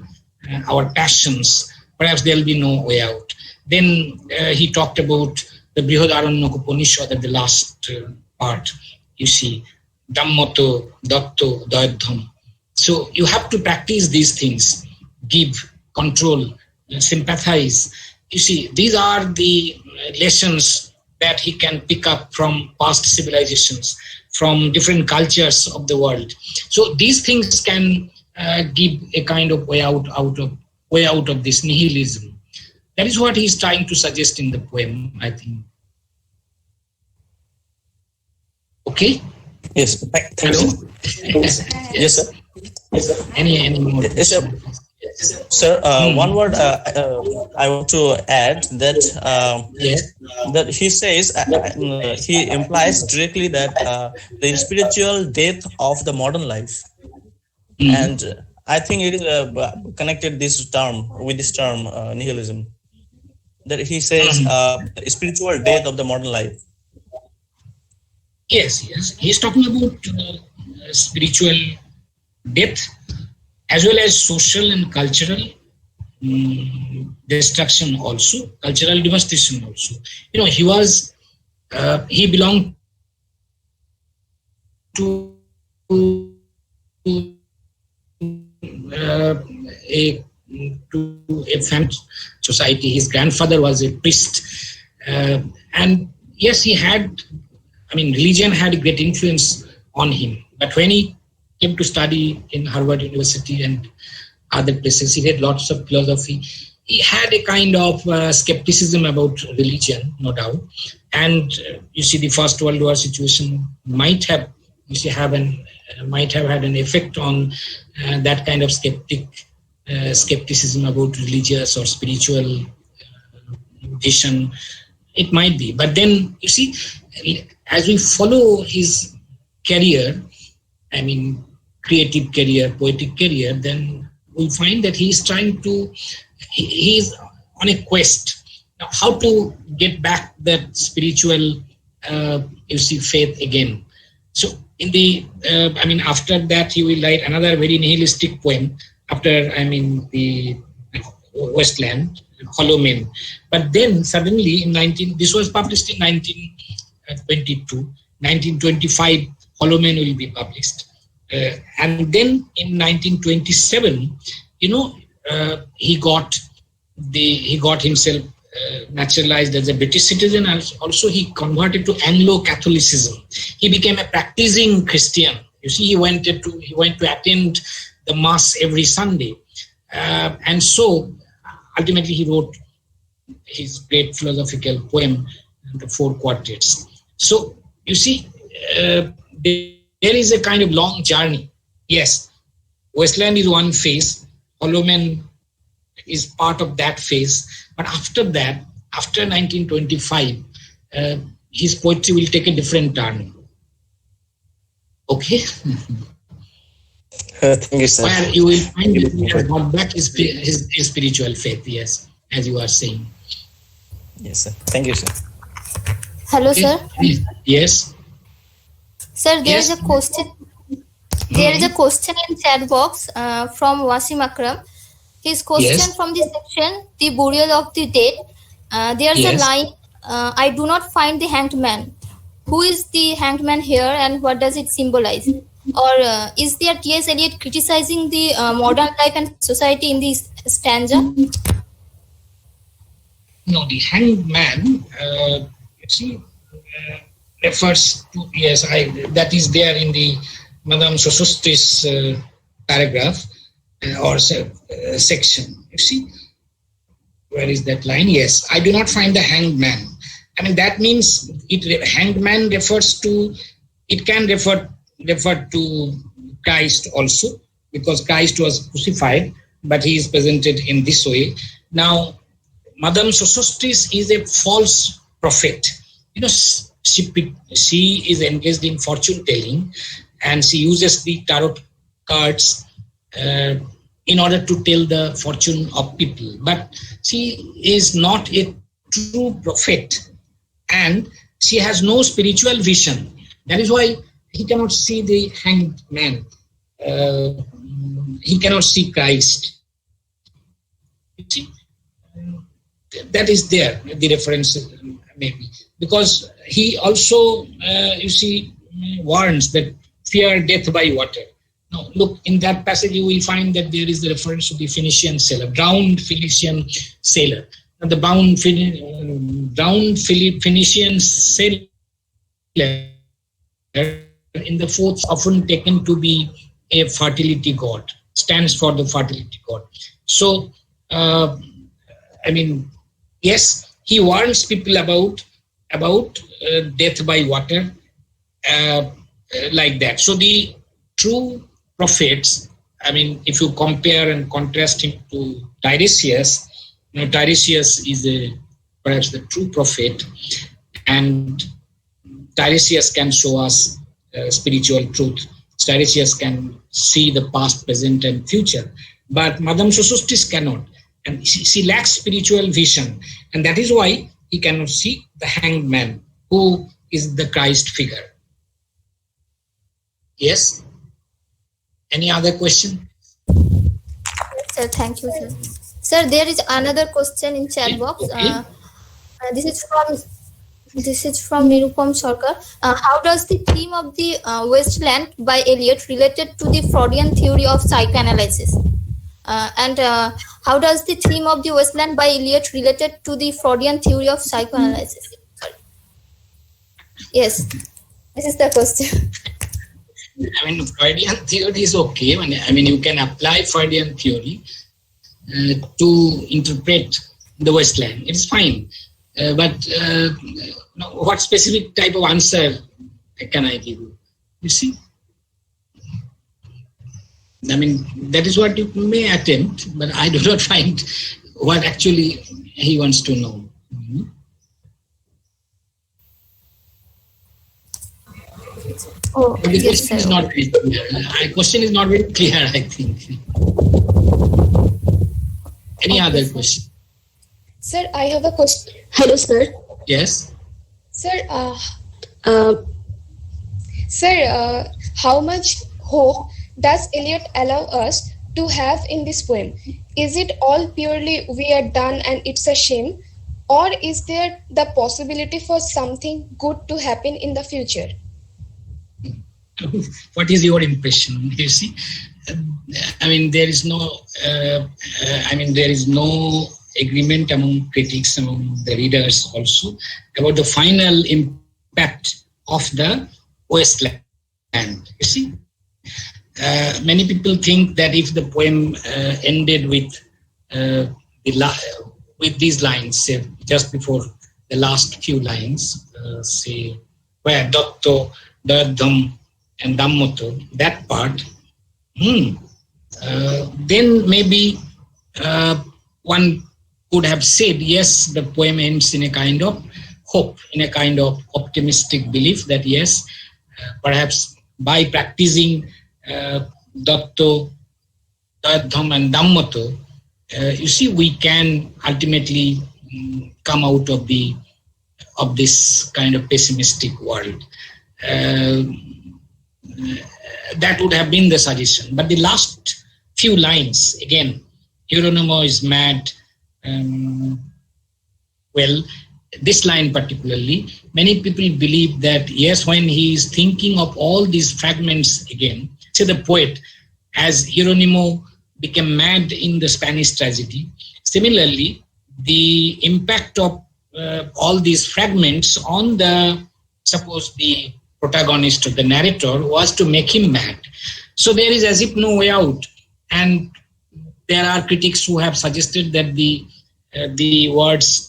passions, perhaps there will be no way out. Then he talked about the Brihadaranyaka Upanishad at the last part. You see, Dhammato, Datto, Dayadham. So you have to practice these things. Give, control, sympathize. You see, these are the lessons that he can pick up from past civilizations, from different cultures of the world. So these things can give a kind of way out of this nihilism. That is what he's trying to suggest in the poem, I think. Okay? Yes. Thank you. Yes, sir. Any more? Yes, sir. Sir, one word I want to add that that he says he implies directly that the spiritual death of the modern life, and I think it is connected this term with this term nihilism. That he says spiritual death of the modern life. Yes, he's talking about spiritual death, as well as social and cultural destruction also, cultural devastation also. He belonged to a family society. His grandfather was a priest. And yes, he had, religion had a great influence on him. But when he came to study in Harvard University and other places, he had lots of philosophy. He had a kind of skepticism about religion, no doubt. And the First World War situation might have had an effect on that kind of skepticism about religious or spiritual vision. It might be. But then, as we follow his career, creative career, poetic career, then we find that he's he's on a quest. Now, how to get back that spiritual, faith again. So in the, after that, he will write another very nihilistic poem after, the Wasteland, Hollow Men. But then suddenly this was published in 1922, 1925, Hollow Men will be published. And then in 1927, he got himself naturalized as a British citizen, and also he converted to Anglo-Catholicism. He became a practicing Christian. He went to attend the mass every Sunday, and so ultimately he wrote his great philosophical poem, The Four Quartets. So there is a kind of long journey. Yes, Wasteland is one phase. Hollow Men is part of that phase. But after that, after 1925, his poetry will take a different turn. Okay? Thank you, sir. Where you will find that he has got back his spiritual faith, yes, as you are saying. Yes, sir. Thank you, sir. Hello, sir. Yes. Sir, there is a question. There is a question in chat box from Wasim Akram. His question from the section, The Burial of the Dead. There's a line, I do not find the hanged man. who is the hanged man here and what does it symbolize? Or is there T.S. Eliot criticizing the modern life and society in this stanza? No, the hanged man, refers to, yes, that is there in the Madame Sosostris paragraph or section. You see, where is that line? Yes, I do not find the hanged man. I mean, that means hanged man refers to, it can refer to Christ also, because Christ was crucified, but he is presented in this way. Now, Madame Sosostris is a false prophet. You know, she is engaged in fortune telling, and she uses the tarot cards in order to tell the fortune of people. But she is not a true prophet, and she has no spiritual vision. That is why he cannot see the hanged man. He cannot see Christ. You see, that is there, the reference maybe. Because he also, warns that fear death by water. Now, look, in that passage you will find that there is the reference to the Phoenician sailor, drowned Phoenician sailor. And the drowned Phoenician sailor in the fourth often taken to be a fertility god, stands for the fertility god. So, yes, he warns people about death by water, like that. So the true prophets, if you compare and contrast him to Tiresias, Tiresias is perhaps the true prophet, and Tiresias can show us spiritual truth. Tiresias can see the past, present, and future, but Madame Sosostris cannot, and she lacks spiritual vision, and that is why he cannot see the hanged man, who is the Christ figure. Yes? Any other question? Yes, sir, thank you, sir. Sir, there is another question in chat box. Okay. This is from Nirupam Sarkar. How does the theme of the Wasteland by Eliot related to the Freudian theory of psychoanalysis? And how does the theme of the Wasteland by Eliot related to the Freudian theory of psychoanalysis? Sorry. Yes, this is the question. Freudian theory is okay. You can apply Freudian theory to interpret the Wasteland. It's fine. But what specific type of answer can I give you? You see? That is what you may attempt, but I do not find what actually he wants to know. Mm-hmm. Oh, the yes, question sir. is not very clear. The question is not very clear, I think. Any other question? Sir, I have a question. Hello, sir. Yes. Sir, how much hope does Eliot allow us to have in this poem? Is it all purely we are done and it's a shame? Or is there the possibility for something good to happen in the future? What is your impression? You see, there is no agreement among critics, among the readers also, about the final impact of the Wasteland. You see, many people think that if the poem ended with these lines, say just before the last few lines, say where Datto, Dadam, and Dammoto, that part, then maybe one could have said, yes, the poem ends in a kind of hope, in a kind of optimistic belief that yes, perhaps by practicing Datto, Dadham, and Dammoto, we can ultimately come out of this kind of pessimistic world. That would have been the suggestion. But the last few lines, again, Hieronymo is mad. this line particularly, many people believe that, yes, when he is thinking of all these fragments again, say the poet, as Hieronimo became mad in the Spanish tragedy, similarly, the impact of all these fragments on the, suppose the protagonist or the narrator, was to make him mad. So there is as if no way out. And there are critics who have suggested that the words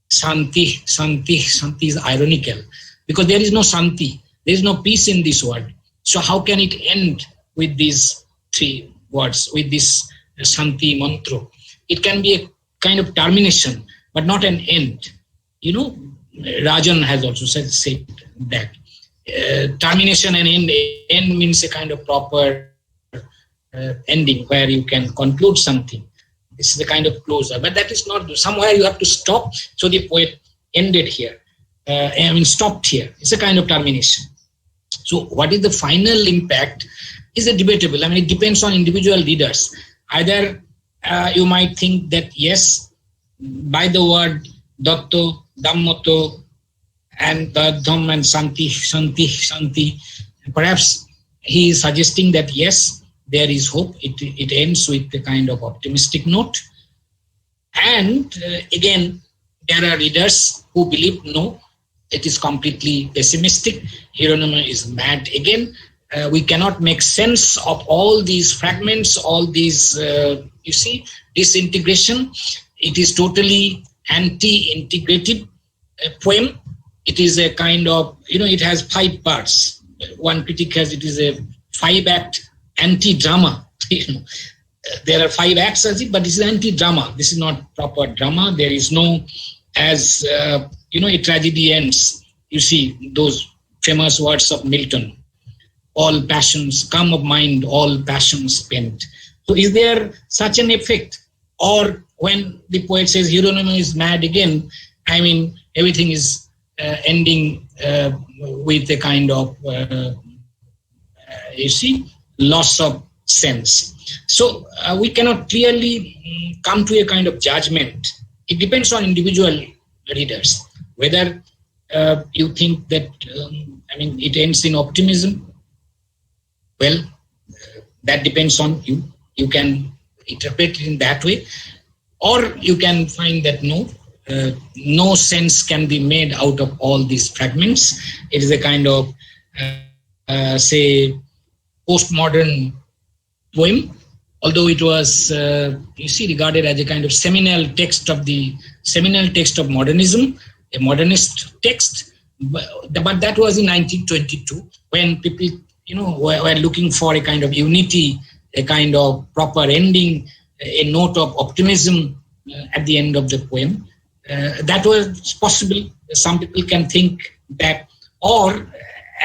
Santi is ironical, because there is no Santi, there is no peace in this word. So how can it end with these three words, with this Santi mantra? It can be a kind of termination, but not an end. You know, Rajan has also said that termination and end means a kind of proper ending where you can conclude something. This is the kind of closure, but that is not, somewhere you have to stop. So the poet ended here, stopped here. It's a kind of termination. So what is the final impact is a debatable. I mean, it depends on individual readers. Either you might think that, yes, by the word Datto, Dammoto, and Dhamm and Santi, perhaps he is suggesting that, yes, there is hope. It ends with a kind of optimistic note. And again, there are readers who believe, no, it is completely pessimistic. Hieronimo is mad again. We cannot make sense of all these fragments, all these, disintegration. It is totally anti-integrative poem. It is a kind of, it has 5 parts. One critic has, it is a 5-act anti-drama. There are 5 acts as it, but this is anti-drama. This is not proper drama. There is no, as, a tragedy ends. You see those famous words of Milton. All passions come of mind, all passions spent. So is there such an effect? Or when the poet says Hieronimo is mad again, I mean, everything is ending with a kind of, loss of sense. So we cannot clearly come to a kind of judgment. It depends on individual readers, whether you think that, it ends in optimism. Well, that depends on you. You can interpret it in that way, or you can find that no sense can be made out of all these fragments. It is a kind of, postmodern poem, although it was, regarded as a kind of seminal text of modernism, a modernist text. But that was in 1922, when people, were looking for a kind of unity, a kind of proper ending, a note of optimism at the end of the poem. That was possible. Some people can think that, or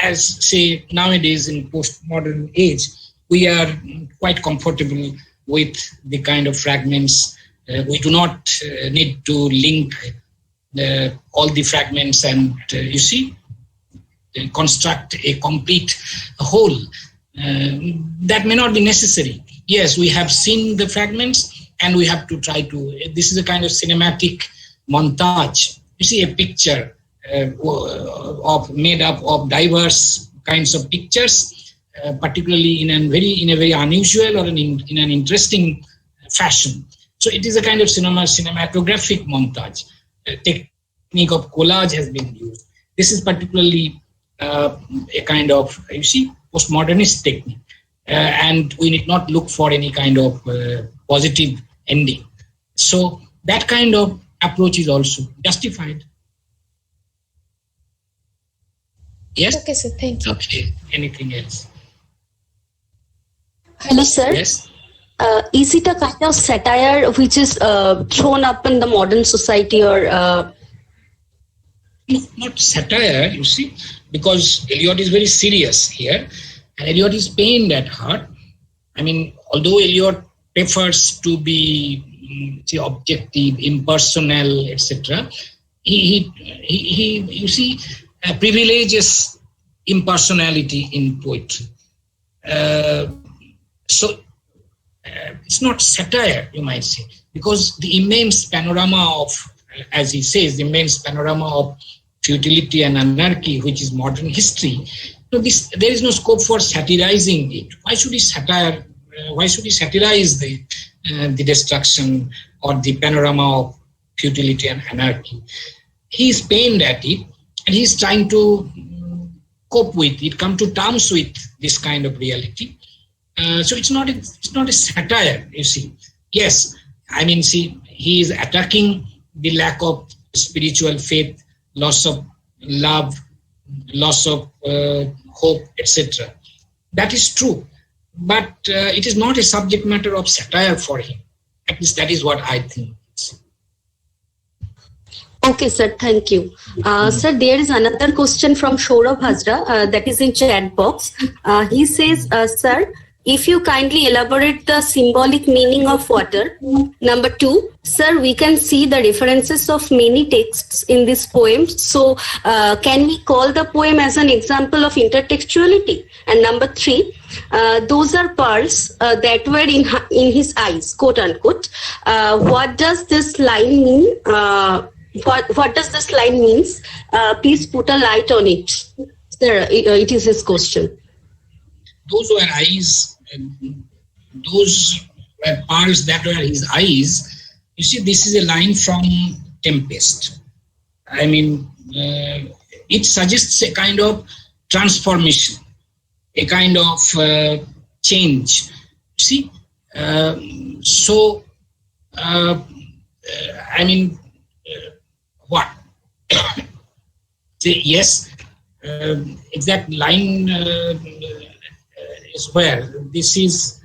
as say nowadays in postmodern age, we are quite comfortable with the kind of fragments. We do not need to link all the fragments and construct a complete whole. That may not be necessary. Yes, we have seen the fragments and we have to try to, this is a kind of cinematic montage. You see a picture made up of diverse kinds of pictures, particularly in a very unusual or in an interesting fashion. So it is a kind of cinematographic montage. Technique of collage has been used. This is particularly a kind of, postmodernist technique. And we need not look for any kind of positive ending. So that kind of approach is also justified. Yes? Okay, sir. Thank you. Okay. Anything else? Hello, sir. Yes. Is it a kind of satire which is thrown up in the modern society, or? No, not satire, because Eliot is very serious here, and Eliot is pained at heart. I mean, although Eliot prefers to be objective, impersonal, etc., he privileges impersonality in poetry. So it's not satire, you might say, because the immense panorama of as he says, immense panorama of futility and anarchy, which is modern history. So there is no scope for satirizing it. Why should he satire? Why should he satirize the destruction or the panorama of futility and anarchy? He is pained at it, and he is trying to cope with it, come to terms with this kind of reality. So it's not a satire, you see. Yes, I mean, see, he is attacking the lack of spiritual faith, loss of love, loss of hope, etc. That is true, but it is not a subject matter of satire for him. At least that is what I think. Okay, sir. Thank you. Sir, there is another question from Shourav Hazra that is in chat box. He says, sir, if you kindly elaborate the symbolic meaning of water. Number 2, sir, we can see the references of many texts in this poem. So can we call the poem as an example of intertextuality? And number 3, those are pearls that were in his eyes, quote unquote. What does this line mean? What does this line means? Please put a light on it. Sir, it is his question. Those were eyes, those were pearls that were his eyes. You see, this is a line from Tempest. I mean, it suggests a kind of transformation, a kind of change. See, I mean, what? Say yes, exact line is where this is.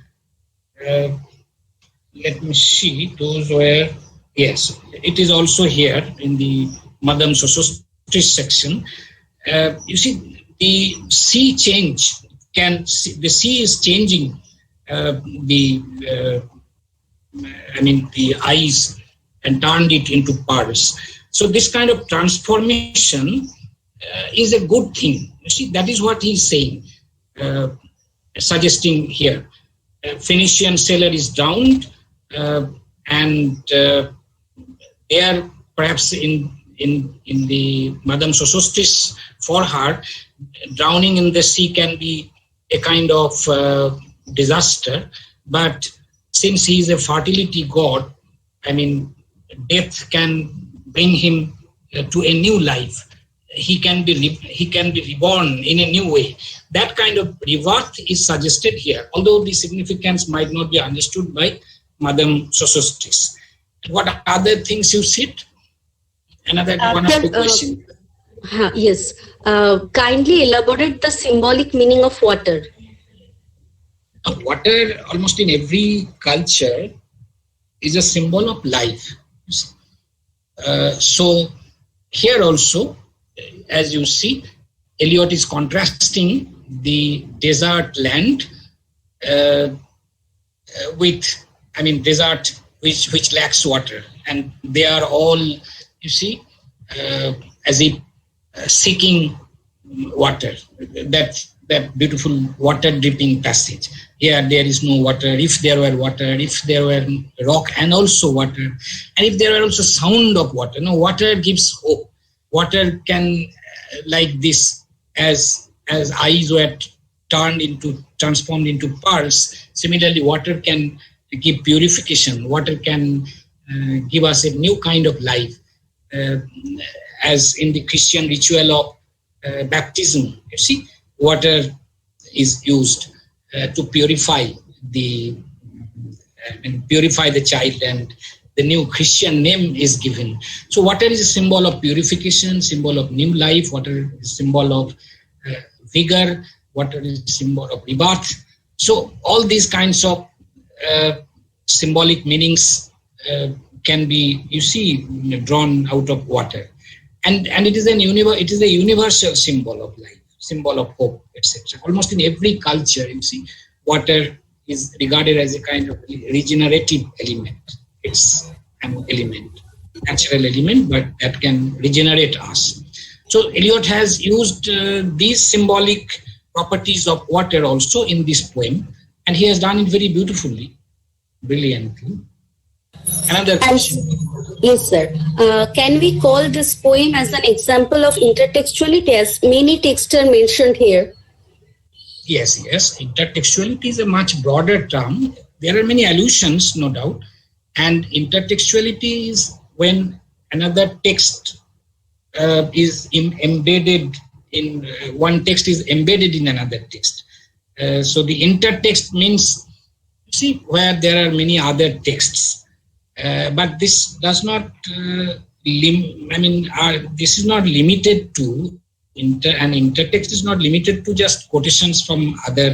Let me see. Those were, yes. It is also here in the Madame Sosostris section. You see, the sea change the sea is changing the eyes and turned it into pearls. So this kind of transformation is a good thing. You see, that is what he's saying, suggesting here. Phoenician sailor is drowned, and there perhaps in the Madame Sosostris, for her, drowning in the sea can be a kind of disaster. But since he is a fertility god, I mean, death can bring him to a new life. He can be reborn in a new way. That kind of rebirth is suggested here, although the significance might not be understood by Madame Sosostris. What other things you said? Another one of the questions. Yes. Kindly elaborate the symbolic meaning of water. Water, almost in every culture, is a symbol of life. So here also, as you see, Eliot is contrasting the desert land with, desert which lacks water, and they are all, you see, as if seeking water. That beautiful water dripping passage. Here there is no water. If there were water, if there were rock and also water, and if there were also sound of water. No, water gives hope. Water can, like this, as eyes were transformed into pearls. Similarly, water can give purification. Water can give us a new kind of life, as in the Christian ritual of baptism. You see, water is used to purify the child, and the new Christian name is given. So water is a symbol of purification, symbol of new life. Water is a symbol of vigor. Water is a symbol of rebirth. So all these kinds of symbolic meanings can be, you see, drawn out of water, and it is a universal symbol of life, symbol of hope, etc. Almost in every culture, you see, water is regarded as a kind of regenerative element. It's an element, natural element, but that can regenerate us. So Eliot has used these symbolic properties of water also in this poem, and he has done it very beautifully, brilliantly. Another question. Yes, sir. Can we call this poem as an example of intertextuality, as many texts are mentioned here? Yes. Intertextuality is a much broader term. There are many allusions, no doubt. And intertextuality is when another text is embedded in one text is embedded in another text. So the intertext means, see, where there are many other texts. But this does not, this is not limited to, an intertext is not limited to just quotations from other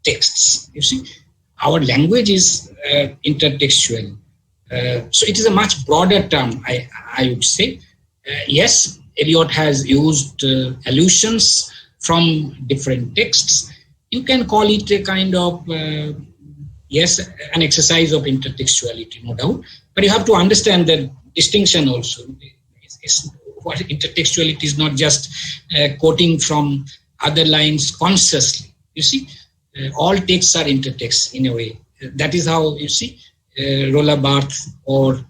texts. You see, our language is intertextual. So it is a much broader term, I would say. Yes, Eliot has used allusions from different texts. You can call it a kind of, yes, an exercise of intertextuality, no doubt. But you have to understand the distinction also. What intertextuality is not just quoting from other lines consciously. You see, all texts are intertexts in a way. That is how, you see, Roland Barthes or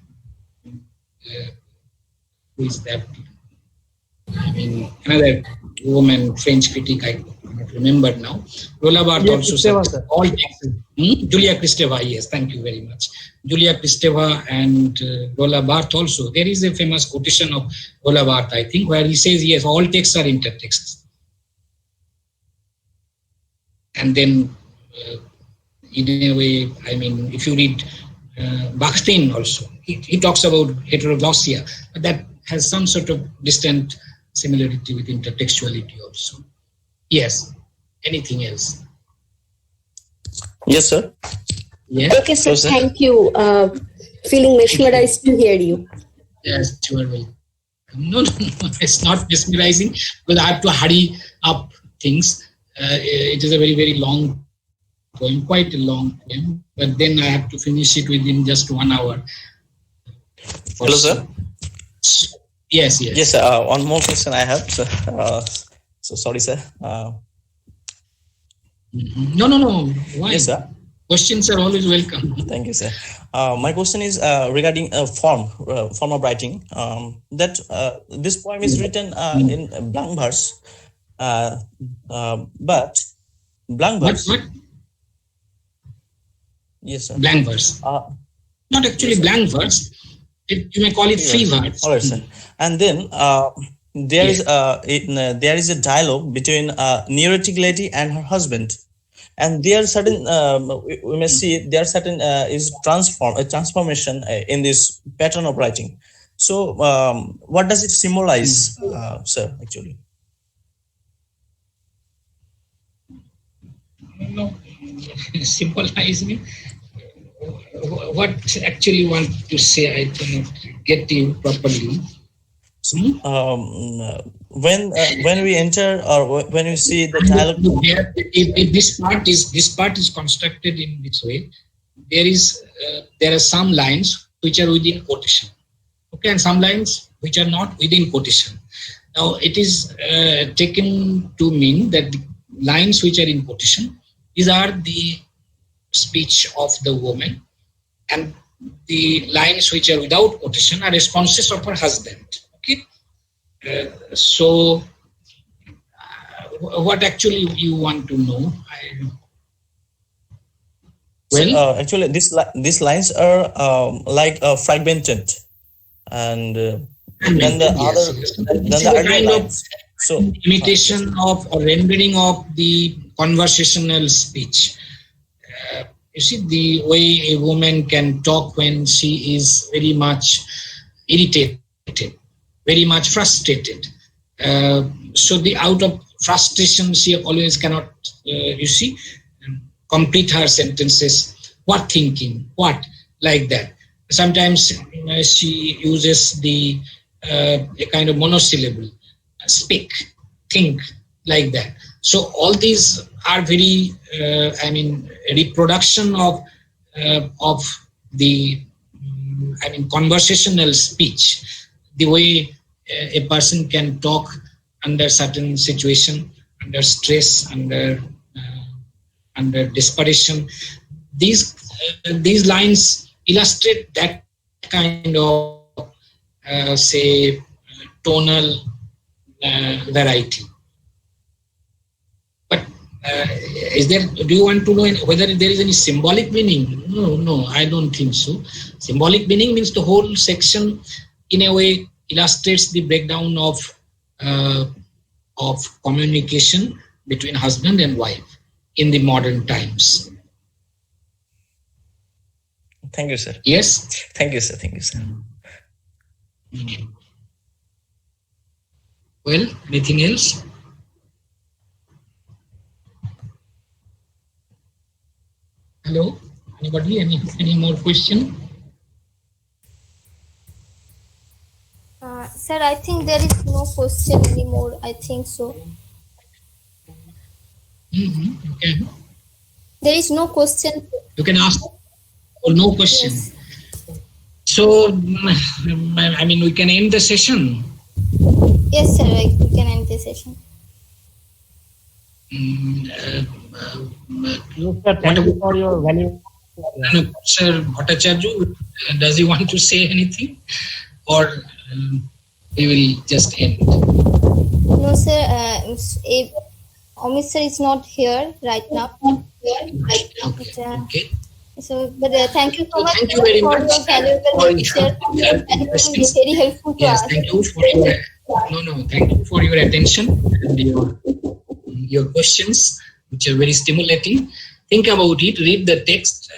who is that? Another woman, French critic, I cannot remember now. Roland Barthes also said all texts. Julia Kristeva, yes, thank you very much. Julia Kristeva and Roland Barthes also. There is a famous quotation of Roland Barthes, I think, where he says, yes, all texts are intertexts. And then, in a way, if you read Bakhtin also, he talks about heteroglossia, but that has some sort of distant similarity with intertextuality also. Yes. Anything else? Yes, sir. Yes. Okay, sir. Thank you. Feeling mesmerized to hear you. Yes, you are welcome. No, it's not mesmerizing because I have to hurry up things. It is a very, very long poem, quite a long poem, but then I have to finish it within just 1 hour. Hello, sir. Yes. Yes, one more question I have. So sorry, sir. No. Why? Yes, sir. Questions are always welcome. Thank you, sir. My question is regarding form of writing. That this poem is written in blank verse, but blank verse. What? Yes, sir. Blank verse. Not actually blank verse. You may call it free verse. All right, sir. And then there is a dialogue between Neurotic lady and her husband, and there are certain we may see there are certain is transformation in this pattern of writing. So what does it symbolize, sir? Actually, no, symbolize me. What actually want to say? I cannot get you properly. When we enter or when we see the dialogue, this part is constructed in this way. There are some lines which are within quotation, okay, and some lines which are not within quotation. Now it is taken to mean that the lines which are in quotation, these are the speech of the woman, and the lines which are without quotation are responses of her husband. Okay, so what actually you want to know? Actually, these lines are like fragmented, and then the other, then the other kind lines. So imitation of or rendering of the conversational speech. You see, the way a woman can talk when she is very much irritated, very much frustrated. So out of frustration, she always cannot, complete her sentences. What thinking? What? Like that. Sometimes she uses a kind of monosyllable. Speak, think, like that. So all these are very, reproduction of the, conversational speech, the way a person can talk under certain situation, under stress, under desperation. These lines illustrate that kind of say, tonal variety. But do you want to know whether there is any symbolic meaning? No, I don't think so. Symbolic meaning means the whole section in a way illustrates the breakdown of communication between husband and wife in the modern times. Thank you, sir. Yes? Thank you, sir. Thank you, sir. Well, anything else? Hello? Anybody? Any more question? Sir, I think there is no question anymore. I think so. Okay. There is no question. You can ask or no question. Yes. So, I mean, we can end the session. Yes, sir. We can end the session. Thank you for your valuable. Sir Bhattacharya, does he want to say anything? Or we will just end? No, sir. Amit sir is not here right now. Okay. But thank you so much Thank you very for much your valuable lecture. And it was very helpful to Yes, us. thank you for your thank you for your attention and your questions, which are very stimulating. Think about it, read the text,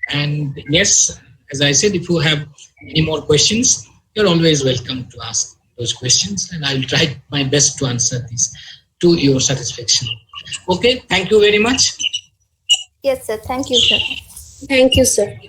and yes, as I said, if you have any more questions, you're always welcome to ask those questions, and I'll try my best to answer this to your satisfaction. Okay, thank you very much. Yes, sir. Thank you, sir. Thank you, sir.